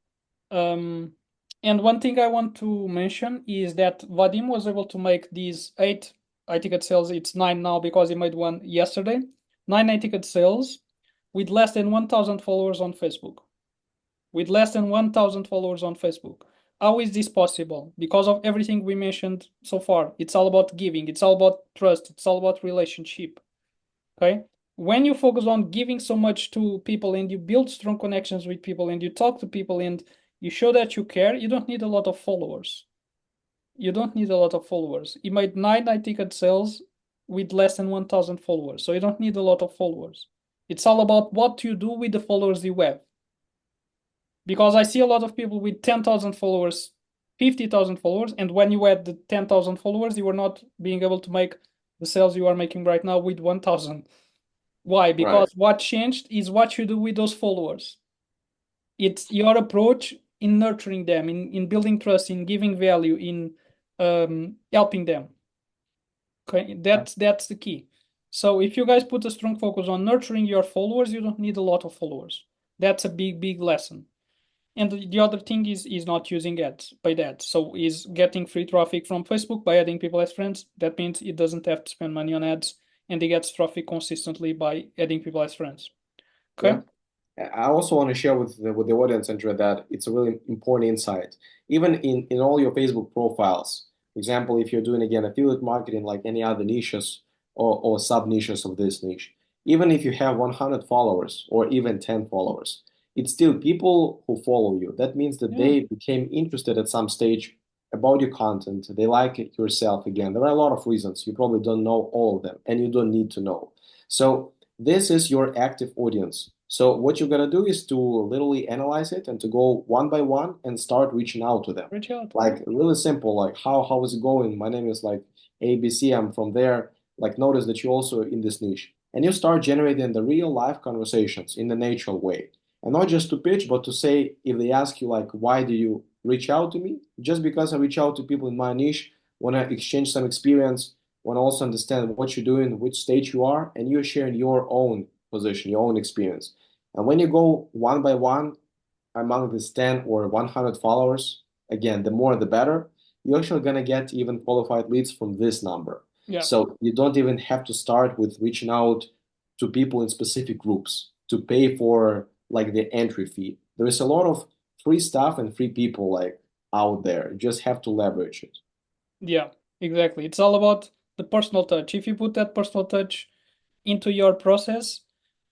And one thing I want to mention is that Vadym was able to make these 8 ticket sales. It's 9 now because he made one yesterday. 9 ticket sales with less than 1,000 followers on Facebook. With less than 1,000 followers on Facebook. How is this possible? Because of everything we mentioned so far. It's all about giving. It's all about trust. It's all about relationship. Okay? When you focus on giving so much to people and you build strong connections with people and you talk to people and you show that you care, you don't need a lot of followers. You don't need a lot of followers. He made 9 ticket sales with less than 1,000 followers. So you don't need a lot of followers. It's all about what you do with the followers you have. Because I see a lot of people with 10,000 followers, 50,000 followers, and when you add the 10,000 followers, you are not being able to make the sales you are making right now with 1,000. Why? Right. Because what changed is what you do with those followers. It's your approach in nurturing them, in building trust, in giving value, in helping them. Okay, that's the key. So if you guys put a strong focus on nurturing your followers, you don't need a lot of followers. That's a big lesson. And the other thing is not using ads, paid ads. So is getting free traffic from Facebook by adding people as friends. That means it doesn't have to spend money on ads, and it gets traffic consistently by adding people as friends. Yeah. Okay? I also want to share with the audience, André, that it's a really important insight. Even in all your Facebook profiles, for example, if you're doing again affiliate marketing like any other niches or sub niches of this niche, even if you have 100 followers or even 10 followers, it's still people who follow you. That means that Yeah. they became interested at some stage about your content. They like it yourself again. There are a lot of reasons. You probably don't know all of them, and you don't need to know. So this is your active audience. So what you're gonna do is to literally analyze it and to go one by one and start reaching out to them. Reach out. Like really simple, like how is it going? My name is like ABC, I'm from there. Like notice that you're also in this niche. And you start generating the real life conversations in the natural way. And not just to pitch, but to say if they ask you like why do you reach out to me? Just because I reach out to people in my niche, want to exchange some experience, want to also understand what you're doing, which stage you are, and you're sharing your own position, your own experience. And when you go one by one among these 10 or 100 followers, again, the more the better, you're actually going to get even qualified leads from this number. Yeah. So you don't even have to start with reaching out to people in specific groups to pay for like the entry fee. There is a lot of free stuff and free people like out there. You just have to leverage it. Yeah, exactly. It's all about the personal touch. If you put that personal touch into your process,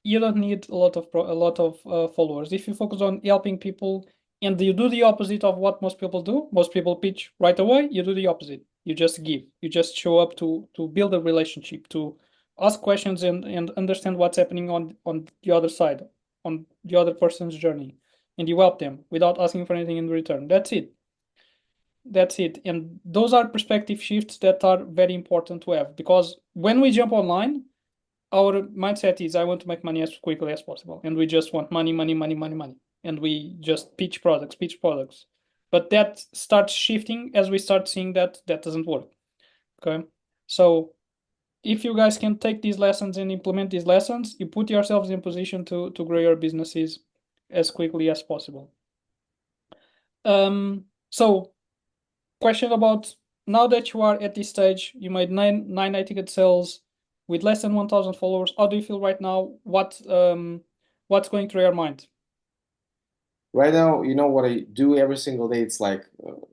you don't need a lot of followers. If you focus on helping people and you do the opposite of what most people do, most people pitch right away, you do the opposite. You just give. You just show up to build a relationship, to ask questions and understand what's happening on the other side, on the other person's journey, and you help them without asking for anything in return. That's it. That's it. And those are perspective shifts that are very important to have, because when we jump online, our mindset is I want to make money as quickly as possible. And we just want money, money, money, money, money. And we just pitch products, pitch products. But that starts shifting as we start seeing that that doesn't work. Okay. So if you guys can take these lessons and implement these lessons, you put yourselves in position to grow your businesses as quickly as possible. So question about, now that you are at this stage, you made nine high-ticket sales with less than 1,000 followers. How do you feel right now? What's going through your mind? Right now, you know what I do every single day? It's like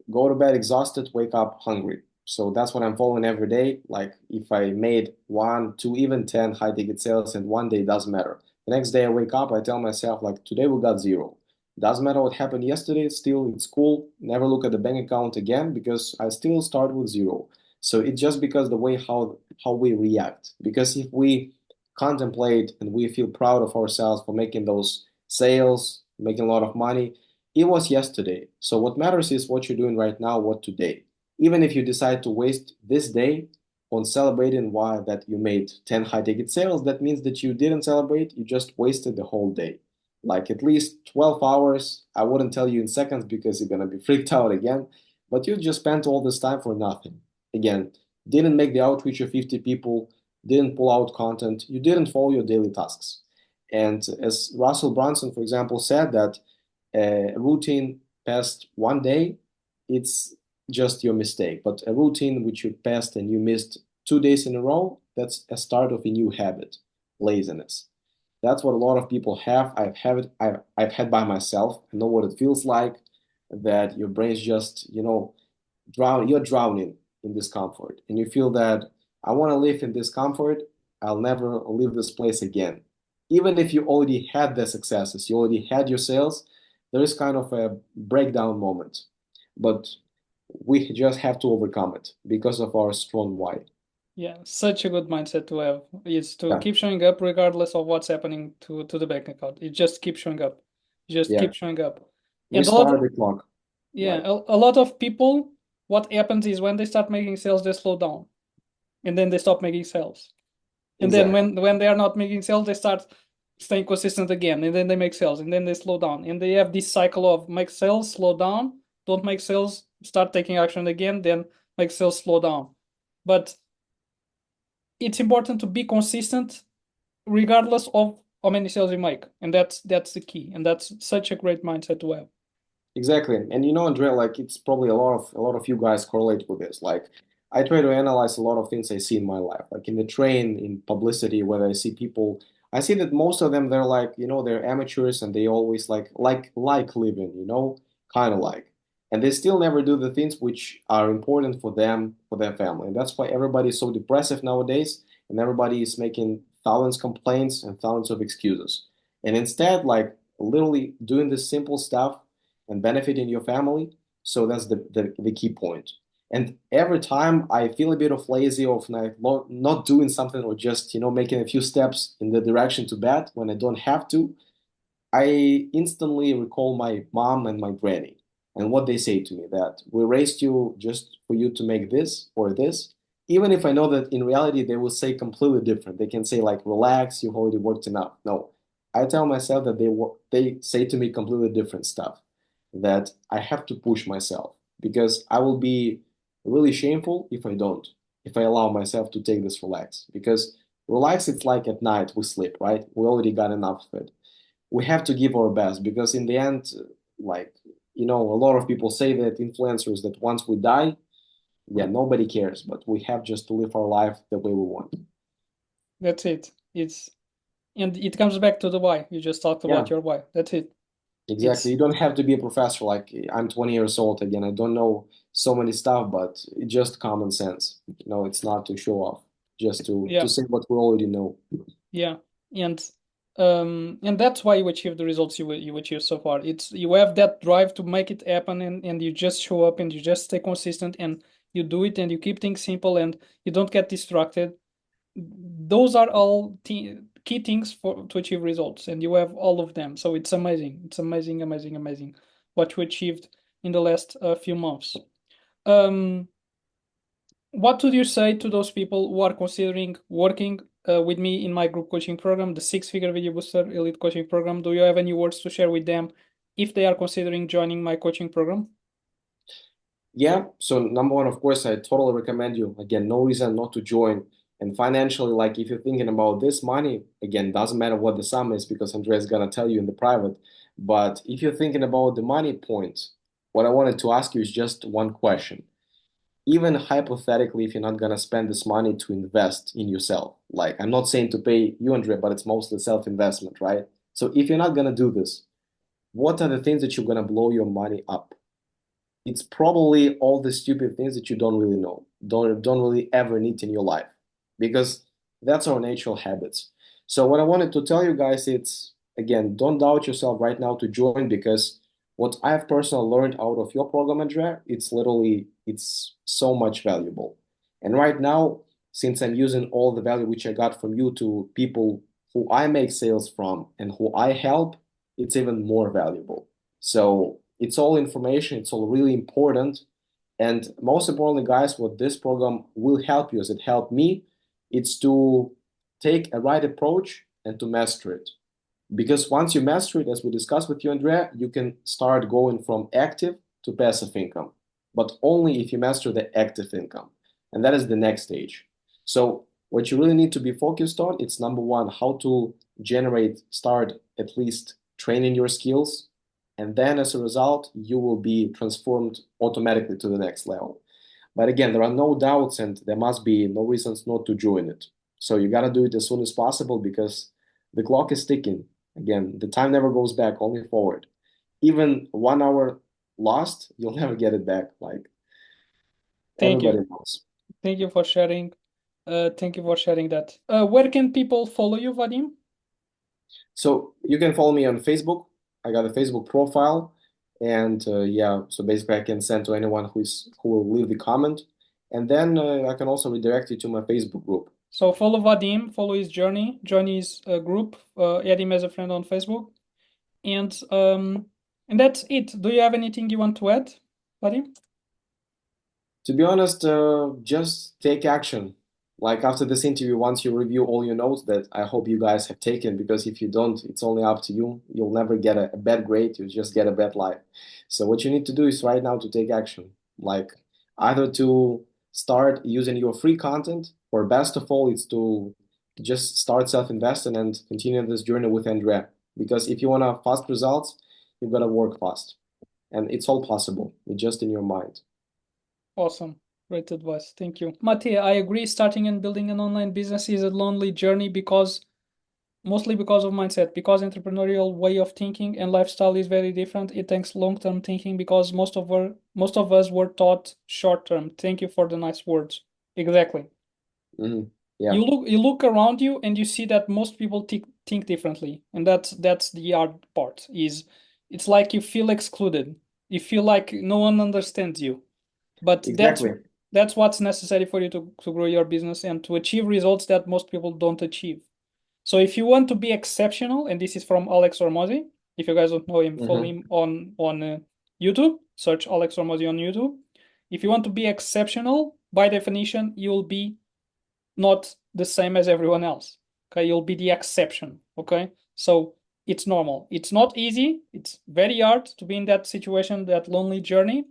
go to bed exhausted, wake up hungry. So that's what I'm following every day. Like if I made one, two, even 10 high ticket sales in one day, doesn't matter. The next day I wake up, I tell myself like today we got zero. Doesn't matter what happened yesterday, still it's cool. Never look at the bank account again because I still start with zero. So it's just because the way how we react. Because if we contemplate and we feel proud of ourselves for making those sales, making a lot of money. It was yesterday. So what matters is what you're doing right now, what today. Even if you decide to waste this day on celebrating why that you made 10 high ticket sales, that means that you didn't celebrate, you just wasted the whole day. Like at least 12 hours. I wouldn't tell you in seconds because you're gonna be freaked out again, but you just spent all this time for nothing. Again, didn't make the outreach of 50 people, didn't pull out content, you didn't follow your daily tasks. And as Russell Brunson, for example, said that a routine past one day, it's just your mistake. But a routine which you passed and you missed 2 days in a row, that's a start of a new habit, laziness. That's what a lot of people have. I've had by myself. I know what it feels like that your brain's just, you're drowning in discomfort. And you feel that I want to live in discomfort. I'll never leave this place again. Even if you already had the successes, you already had your sales, there is kind of a breakdown moment. But we just have to overcome it because of our strong why. Yeah, such a good mindset to have is to Yeah, keep showing up regardless of what's happening to the bank account. You just keep showing up. You just yeah. keep showing up. And a lot Restart the clock. yeah, Like, a lot of people, what happens is when they start making sales, they slow down and then they stop making sales. And then exactly. when they are not making sales, they start staying consistent again, and then they make sales, and then they slow down, and they have this cycle of make sales, slow down, don't make sales, start taking action again, then make sales, slow down. But it's important to be consistent regardless of how many sales you make, and that's the key, and that's such a great mindset to have. Exactly. And Andrea, like it's probably a lot of you guys correlate with this. Like I try to analyze a lot of things I see in my life. Like in the train, in publicity, whether I see people, I see that most of them they're like, they're amateurs and they always like living, kind of like. And they still never do the things which are important for them, for their family. And that's why everybody is so depressive nowadays, and everybody is making thousands complaints and thousands of excuses. And instead, like literally doing this simple stuff and benefiting your family. So that's the key point. And every time I feel a bit of lazy of not doing something or just making a few steps in the direction to bed when I don't have to, I instantly recall my mom and my granny and what they say to me that we raised you just for you to make this or this. Even if I know that in reality they will say completely different. They can say like, relax, you've already worked enough. No, I tell myself that they say to me completely different stuff, that I have to push myself because I will be really shameful if I don't, if I allow myself to take this relax. Because relax, it's like at night we sleep, right? We already got enough of it. We have to give our best because in the end, like, a lot of people say that influencers that once we die, yeah, nobody cares, but we have just to live our life the way we want. That's it. It's and it comes back to the why. You just talked Yeah, about your why. That's it. exactly. It's You don't have to be a professor. Like I'm 20 years old again. I don't know so many stuff, but it's just common sense. It's not to show off, just to Yeah, say what we already know. yeah, and that's why you achieve the results you achieve so far. It's you have that drive to make it happen, and you just show up and you just stay consistent and you do it and you keep things simple and you don't get distracted. Those are all key things for to achieve results, and you have all of them. So it's amazing. It's amazing, amazing, amazing what you achieved in the last few months. Um, what would you say to those people who are considering working with me in my group coaching program, the six-figure video booster elite coaching program? Do you have any words to share with them if they are considering joining my coaching program? Yeah, so number one, of course, I totally recommend you. Again, no reason not to join. And financially, like if you're thinking about this money, again, doesn't matter what the sum is because Andrea is gonna tell you in the private. But if you're thinking about the money point, what I wanted to ask you is just one question. Even hypothetically, if you're not gonna spend this money to invest in yourself, like I'm not saying to pay you, Andrea, but it's mostly self-investment, right? So if you're not gonna do this, what are the things that you're gonna blow your money up? It's probably all the stupid things that you don't really know, don't really ever need in your life, because that's our natural habits. So what I wanted to tell you guys, it's again, don't doubt yourself right now to join, because what I've personally learned out of your program, Andrea, it's so much valuable. And right now, since I'm using all the value which I got from you to people who I make sales from and who I help, it's even more valuable. So it's all information, it's all really important. And most importantly, guys, what this program will help you, as it helped me, it's to take a right approach and to master it. Because once you master it, as we discussed with you, Andrea, you can start going from active to passive income, but only if you master the active income. And that is the next stage. So what you really need to be focused on, it's number one, how to start at least training your skills. And then as a result, you will be transformed automatically to the next level. But again, there are no doubts and there must be no reasons not to join it. So you got to do it as soon as possible because the clock is ticking. Again, the time never goes back, only forward. Even 1 hour lost, you'll never get it back. Like Thank everybody you. knows. Thank you for sharing. Thank you for sharing that. Where can people follow you, Vadim? So you can follow me on Facebook. I got a Facebook profile, and yeah, so basically I can send to anyone who will leave the comment, and then I can also redirect you to my Facebook group. So follow Vadim, follow his journey, join his group, add him as a friend on Facebook, and that's it. Do you have anything you want to add, Vadim? To be honest, just take action. Like after this interview, once you review all your notes that I hope you guys have taken, because if you don't, it's only up to you. You'll never get a bad grade, you just get a bad life. So what you need to do is right now to take action. Like either to start using your free content, or best of all, it's to just start self-investing and continue this journey with Andrea. Because if you want to fast results, you've got to work fast. And it's all possible. It's just in your mind. Awesome. Great advice. Thank you. Matej, I agree. Starting and building an online business is a lonely journey because mostly because of mindset, because entrepreneurial way of thinking and lifestyle is very different. It takes long-term thinking because most of us were taught short-term. Thank you for the nice words. Exactly. Mhm. Yeah, You look around you and you see that most people think differently, and that's the hard part. Is it's like you feel excluded. You feel like no one understands you. But exactly. that's what's necessary for you to grow your business and to achieve results that most people don't achieve. So if you want to be exceptional, and this is from Alex Hormozy, if you guys don't know him, follow Hmm. him on YouTube. Search Alex Hormozy on YouTube. If you want to be exceptional, by definition, you'll be not the same as everyone else. Okay, you'll be the exception. Okay, so it's normal. It's not easy. It's very hard to be in that situation, that lonely journey.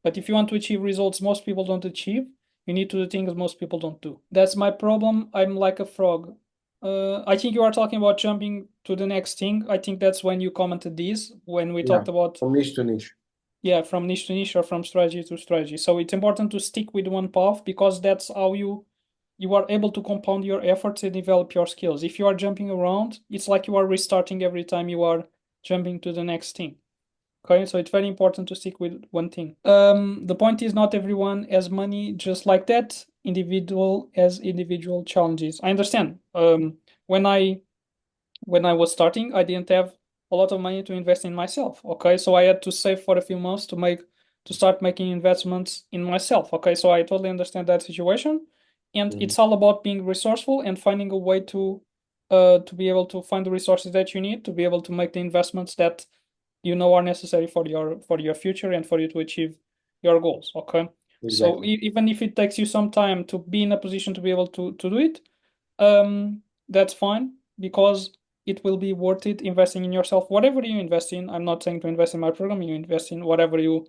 But if you want to achieve results most people don't achieve, you need to do things most people don't do. That's my problem. I'm like a frog. I think you are talking about jumping to the next thing. I think that's when you commented this, when we Yeah, talked about, from niche to niche. yeah, from niche to niche or from strategy to strategy. So it's important to stick with one path because that's how you are able to compound your efforts and develop your skills. If you are jumping around, it's like you are restarting every time you are jumping to the next thing. Okay, so it's very important to stick with one thing. The point is not everyone has money just like that. Individual has individual challenges. I understand. When I was starting, I didn't have a lot of money to invest in myself. Okay, so I had to save for a few months to start making investments in myself. Okay, so I totally understand that situation, and Mhm. it's all about being resourceful and finding a way to be able to find the resources that you need to be able to make the investments that you know are necessary for your future and for you to achieve your goals. Okay, so Exactly. even if it takes you some time to be in a position to be able to do it, that's fine because it will be worth it investing in yourself. Whatever you invest in, I'm not saying to invest in my program, you invest in whatever you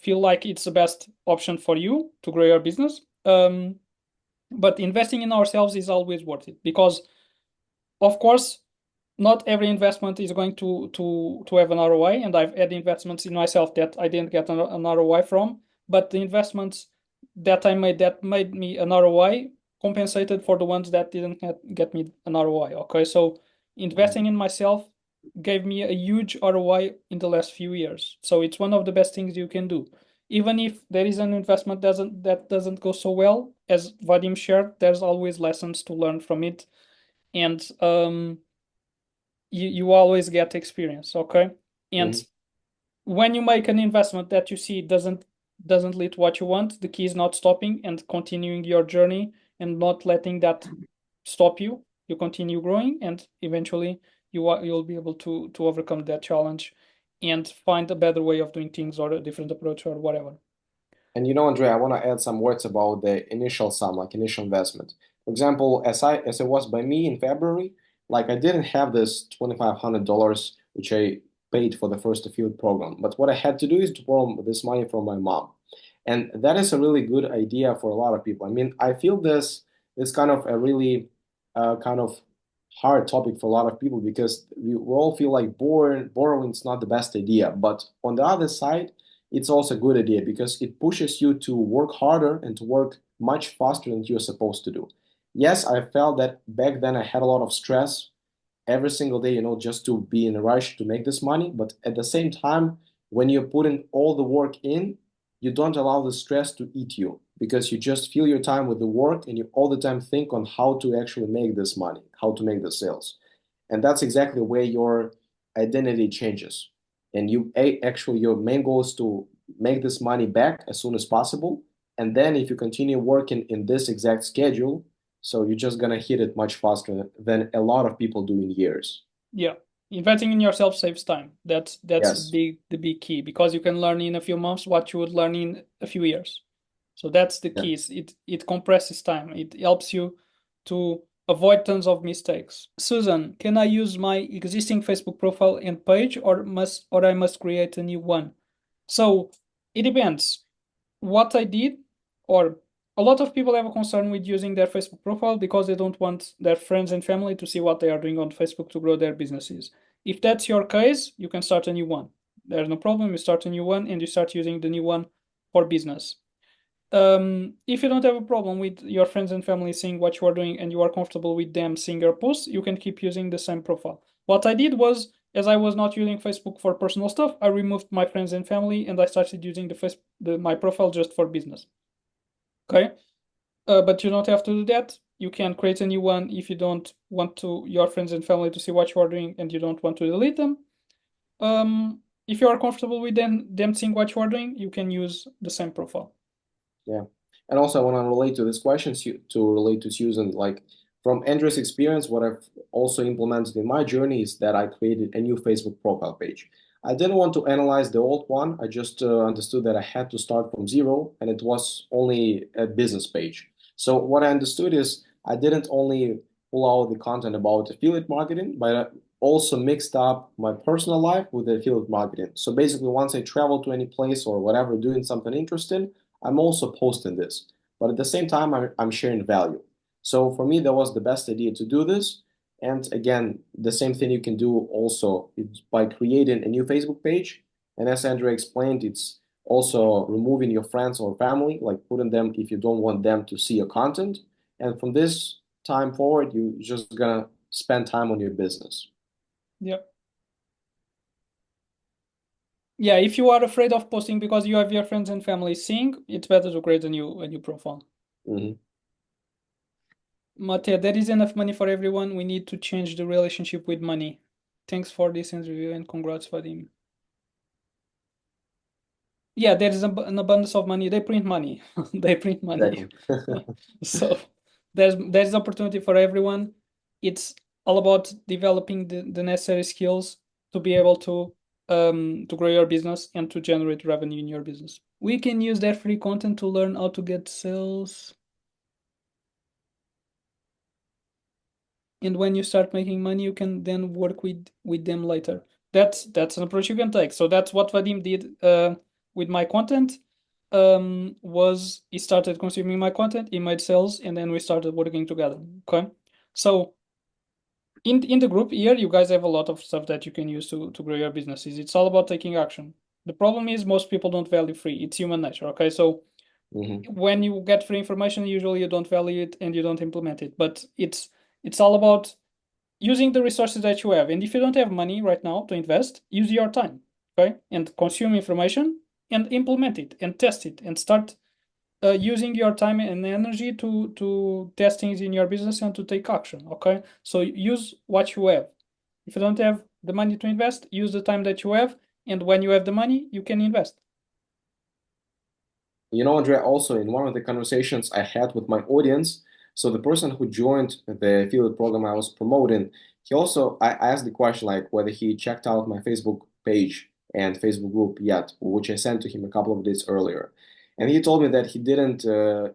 feel like it's the best option for you to grow your business. But investing in ourselves is always worth it because, of course, not every investment is going to have an ROI, and I've had investments in myself that I didn't get an ROI from, but the investments that I made that made me an ROI compensated for the ones that didn't get me an ROI. Okay, so Mhm. investing in myself gave me a huge ROI in the last few years. So it's one of the best things you can do. Even if there is an investment that doesn't go so well, as Vadim shared, there's always lessons to learn from it. And you always get experience, okay? And Mhm. when you make an investment that you see doesn't lead to what you want, the key is not stopping and continuing your journey and not letting that stop you. You continue growing, and eventually you'll be able to overcome that challenge and find a better way of doing things or a different approach or whatever. And Andre, I want to add some words about the initial sum, like initial investment. For example, as it was by me in February, like I didn't have this $2,500 which I paid for the first affiliate program. But what I had to do is to borrow this money from my mom. And that is a really good idea for a lot of people. I mean, I feel this kind of a really kind of hard topic for a lot of people because we all feel like borrowing is not the best idea. But on the other side, it's also a good idea because it pushes you to work harder and to work much faster than you're supposed to do. Yes, I felt that back then I had a lot of stress every single day, just to be in a rush to make this money. But at the same time, when you're putting all the work in, you don't allow the stress to eat you because you just fill your time with the work and you all the time think on how to actually make this money, how to make the sales. And that's exactly where your identity changes. And actually, your main goal is to make this money back as soon as possible. And then if you continue working in this exact schedule, so you're just gonna hit it much faster than a lot of people do in years. Yeah, investing in yourself saves time. That's Yes. the big key because you can learn in a few months what you would learn in a few years. So that's the Yeah. key. It compresses time. It helps you to avoid tons of mistakes. Susan, can I use my existing Facebook profile and page or I must create a new one? So it depends. What I did, or a lot of people have a concern with using their Facebook profile because they don't want their friends and family to see what they are doing on Facebook to grow their businesses. If that's your case, you can start a new one. There's no problem. You start a new one and you start using the new one for business. If you don't have a problem with your friends and family seeing what you are doing and you are comfortable with them seeing your posts, you can keep using the same profile. What I did was, as I was not using Facebook for personal stuff, I removed my friends and family and I started using my profile just for business. Okay, but you don't have to do that. You can create a new one if you don't want to your friends and family to see what you are doing and you don't want to delete them. If you are comfortable with them seeing what you are doing, you can use the same profile. Yeah. And also, I want to relate to this question to relate to Susan. Like from Andrew's experience, what I've also implemented in my journey is that I created a new Facebook profile page. I didn't want to analyze the old one. I just understood that I had to start from zero, and it was only a business page. So what I understood is I didn't only pull out the content about affiliate marketing, but I also mixed up my personal life with the affiliate marketing. So basically, once I travel to any place or whatever, doing something interesting, I'm also posting this, but at the same time, I'm sharing value. So for me, that was the best idea to do this. And again, the same thing you can do also by creating a new Facebook page. And as Andrea explained, it's also removing your friends or family, like putting them if you don't want them to see your content. And from this time forward, you're just gonna spend time on your business. Yeah. Yeah, if you are afraid of posting because you have your friends and family seeing, it's better to create a new profile. Hmm. Mateo, there is enough money for everyone. We need to change the relationship with money. Thanks for this interview and congrats, Vadym. Yeah, there is an abundance of money. They print money. They print money. Exactly. So there's opportunity for everyone. It's all about developing the necessary skills to be able to grow your business and to generate revenue in your business. We can use that free content to learn how to get sales. And when you start making money, you can then work with them later. That's an approach you can take. So that's what Vadim did with my content. Was he started consuming my content, he made sales, and then we started working together. Okay. So in the group here, you guys have a lot of stuff that you can use to grow your businesses. It's all about taking action. The problem is most people don't value free. It's human nature. Okay. So Hmm. when you get free information, usually you don't value it and you don't implement it. But it's all about using the resources that you have. And if you don't have money right now to invest, use your time, okay? And consume information and implement it and test it and start using your time and energy to test things in your business and to take action, okay? So use what you have. If you don't have the money to invest, use the time that you have. And when you have the money, you can invest. You know, André, also in one of the conversations I had with my audience, so the person who joined the affiliate program I was promoting, I asked the question like whether he checked out my Facebook page and Facebook group yet, which I sent to him a couple of days earlier. And he told me that he didn't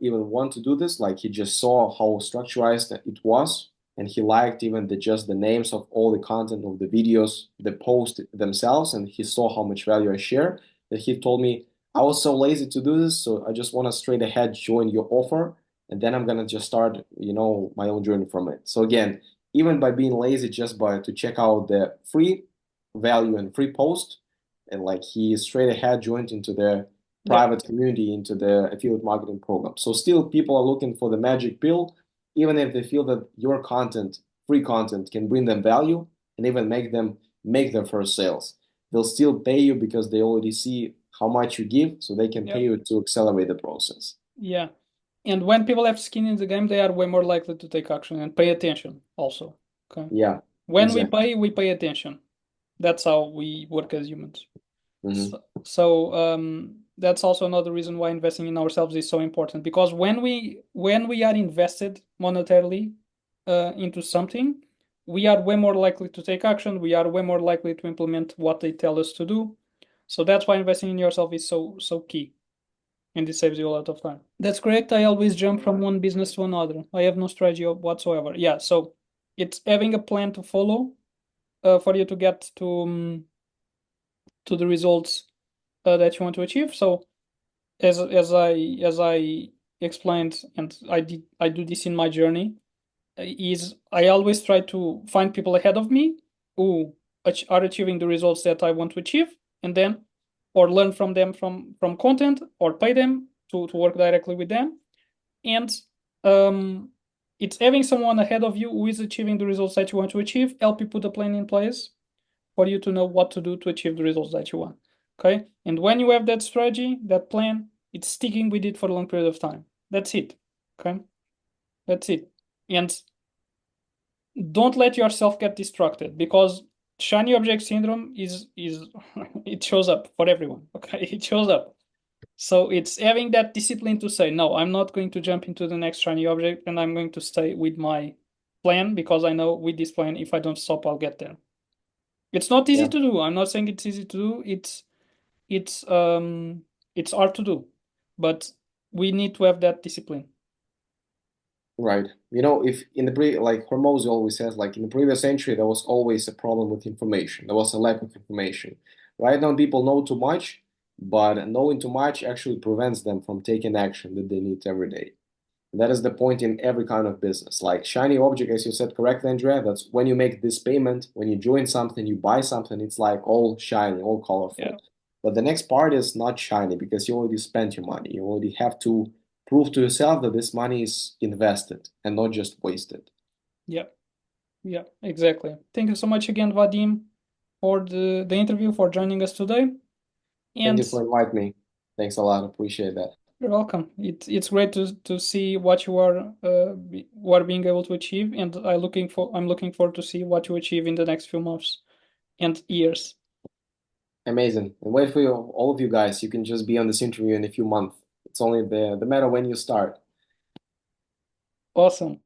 even want to do this, like he just saw how structured it was, and he liked even just the names of all the content of the videos, the posts themselves, and he saw how much value I share. That he told me I was so lazy to do this, so I just want to straight ahead join your offer, and then I'm gonna just start, my own journey from it. So again, even by being lazy, just by to check out the free value and free post, and like he straight ahead joined into the Yep. private community, into the affiliate marketing program. So still, people are looking for the magic pill, even if they feel that your content, free content, can bring them value and even make their first sales. They'll still pay you because they already see how much you give, so they can pay Yep. you to accelerate the process. Yeah. And when people have skin in the game, they are way more likely to take action and pay attention also. Okay. Yeah, When exactly. we pay attention. That's how we work as humans. Hmm. So that's also another reason why investing in ourselves is so important because when we are invested monetarily into something, we are way more likely to take action. We are way more likely to implement what they tell us to do. So that's why investing in yourself is so key, and it saves you a lot of time. That's correct. I always jump from one business to another. I have no strategy whatsoever. Yeah, so it's having a plan to follow for you to get to the results that you want to achieve. So as I explained, and I do this in my journey, is I always try to find people ahead of me who are achieving the results that I want to achieve, and then or learn from them from content or pay them to work directly with them. And um, it's having someone ahead of you who is achieving the results that you want to achieve, help you put a plan in place for you to know what to do to achieve the results that you want. Okay. And when you have that strategy, that plan, it's sticking with it for a long period of time. That's it. Okay. That's it. And don't let yourself get distracted because shiny object syndrome is it shows up for everyone. Okay. It shows up. So it's having that discipline to say, no, I'm not going to jump into the next shiny object and I'm going to stay with my plan because I know with this plan, if I don't stop, I'll get there. It's not easy Yeah, to do. I'm not saying it's easy to do. It's it's hard to do, but we need to have that discipline. right. If in the like Hormozy always says, like in the previous century, there was always a problem with information. There was a lack of information. Right now, people know too much, but knowing too much actually prevents them from taking action that they need every day. That is the point in every kind of business. Like shiny object, as you said correctly, Andrea, that's when you make this payment, when you join something, you buy something, it's like all shiny, all Yeah, colorful. But the next part is not shiny because you already spent your money. You already have to prove to yourself that this money is invested and not just wasted. yeah, yeah, exactly. Thank you so much again, Vadim, for the interview, for joining us today. Thank And you for inviting me. Thanks a lot. Appreciate that. you're welcome. It's great to see what you are what being able to achieve, and I'm looking forward to see what you achieve in the next few months and years. Amazing. And wait for you, all of you guys. You can just be on this interview in a few months. It's only the matter when you start. Awesome.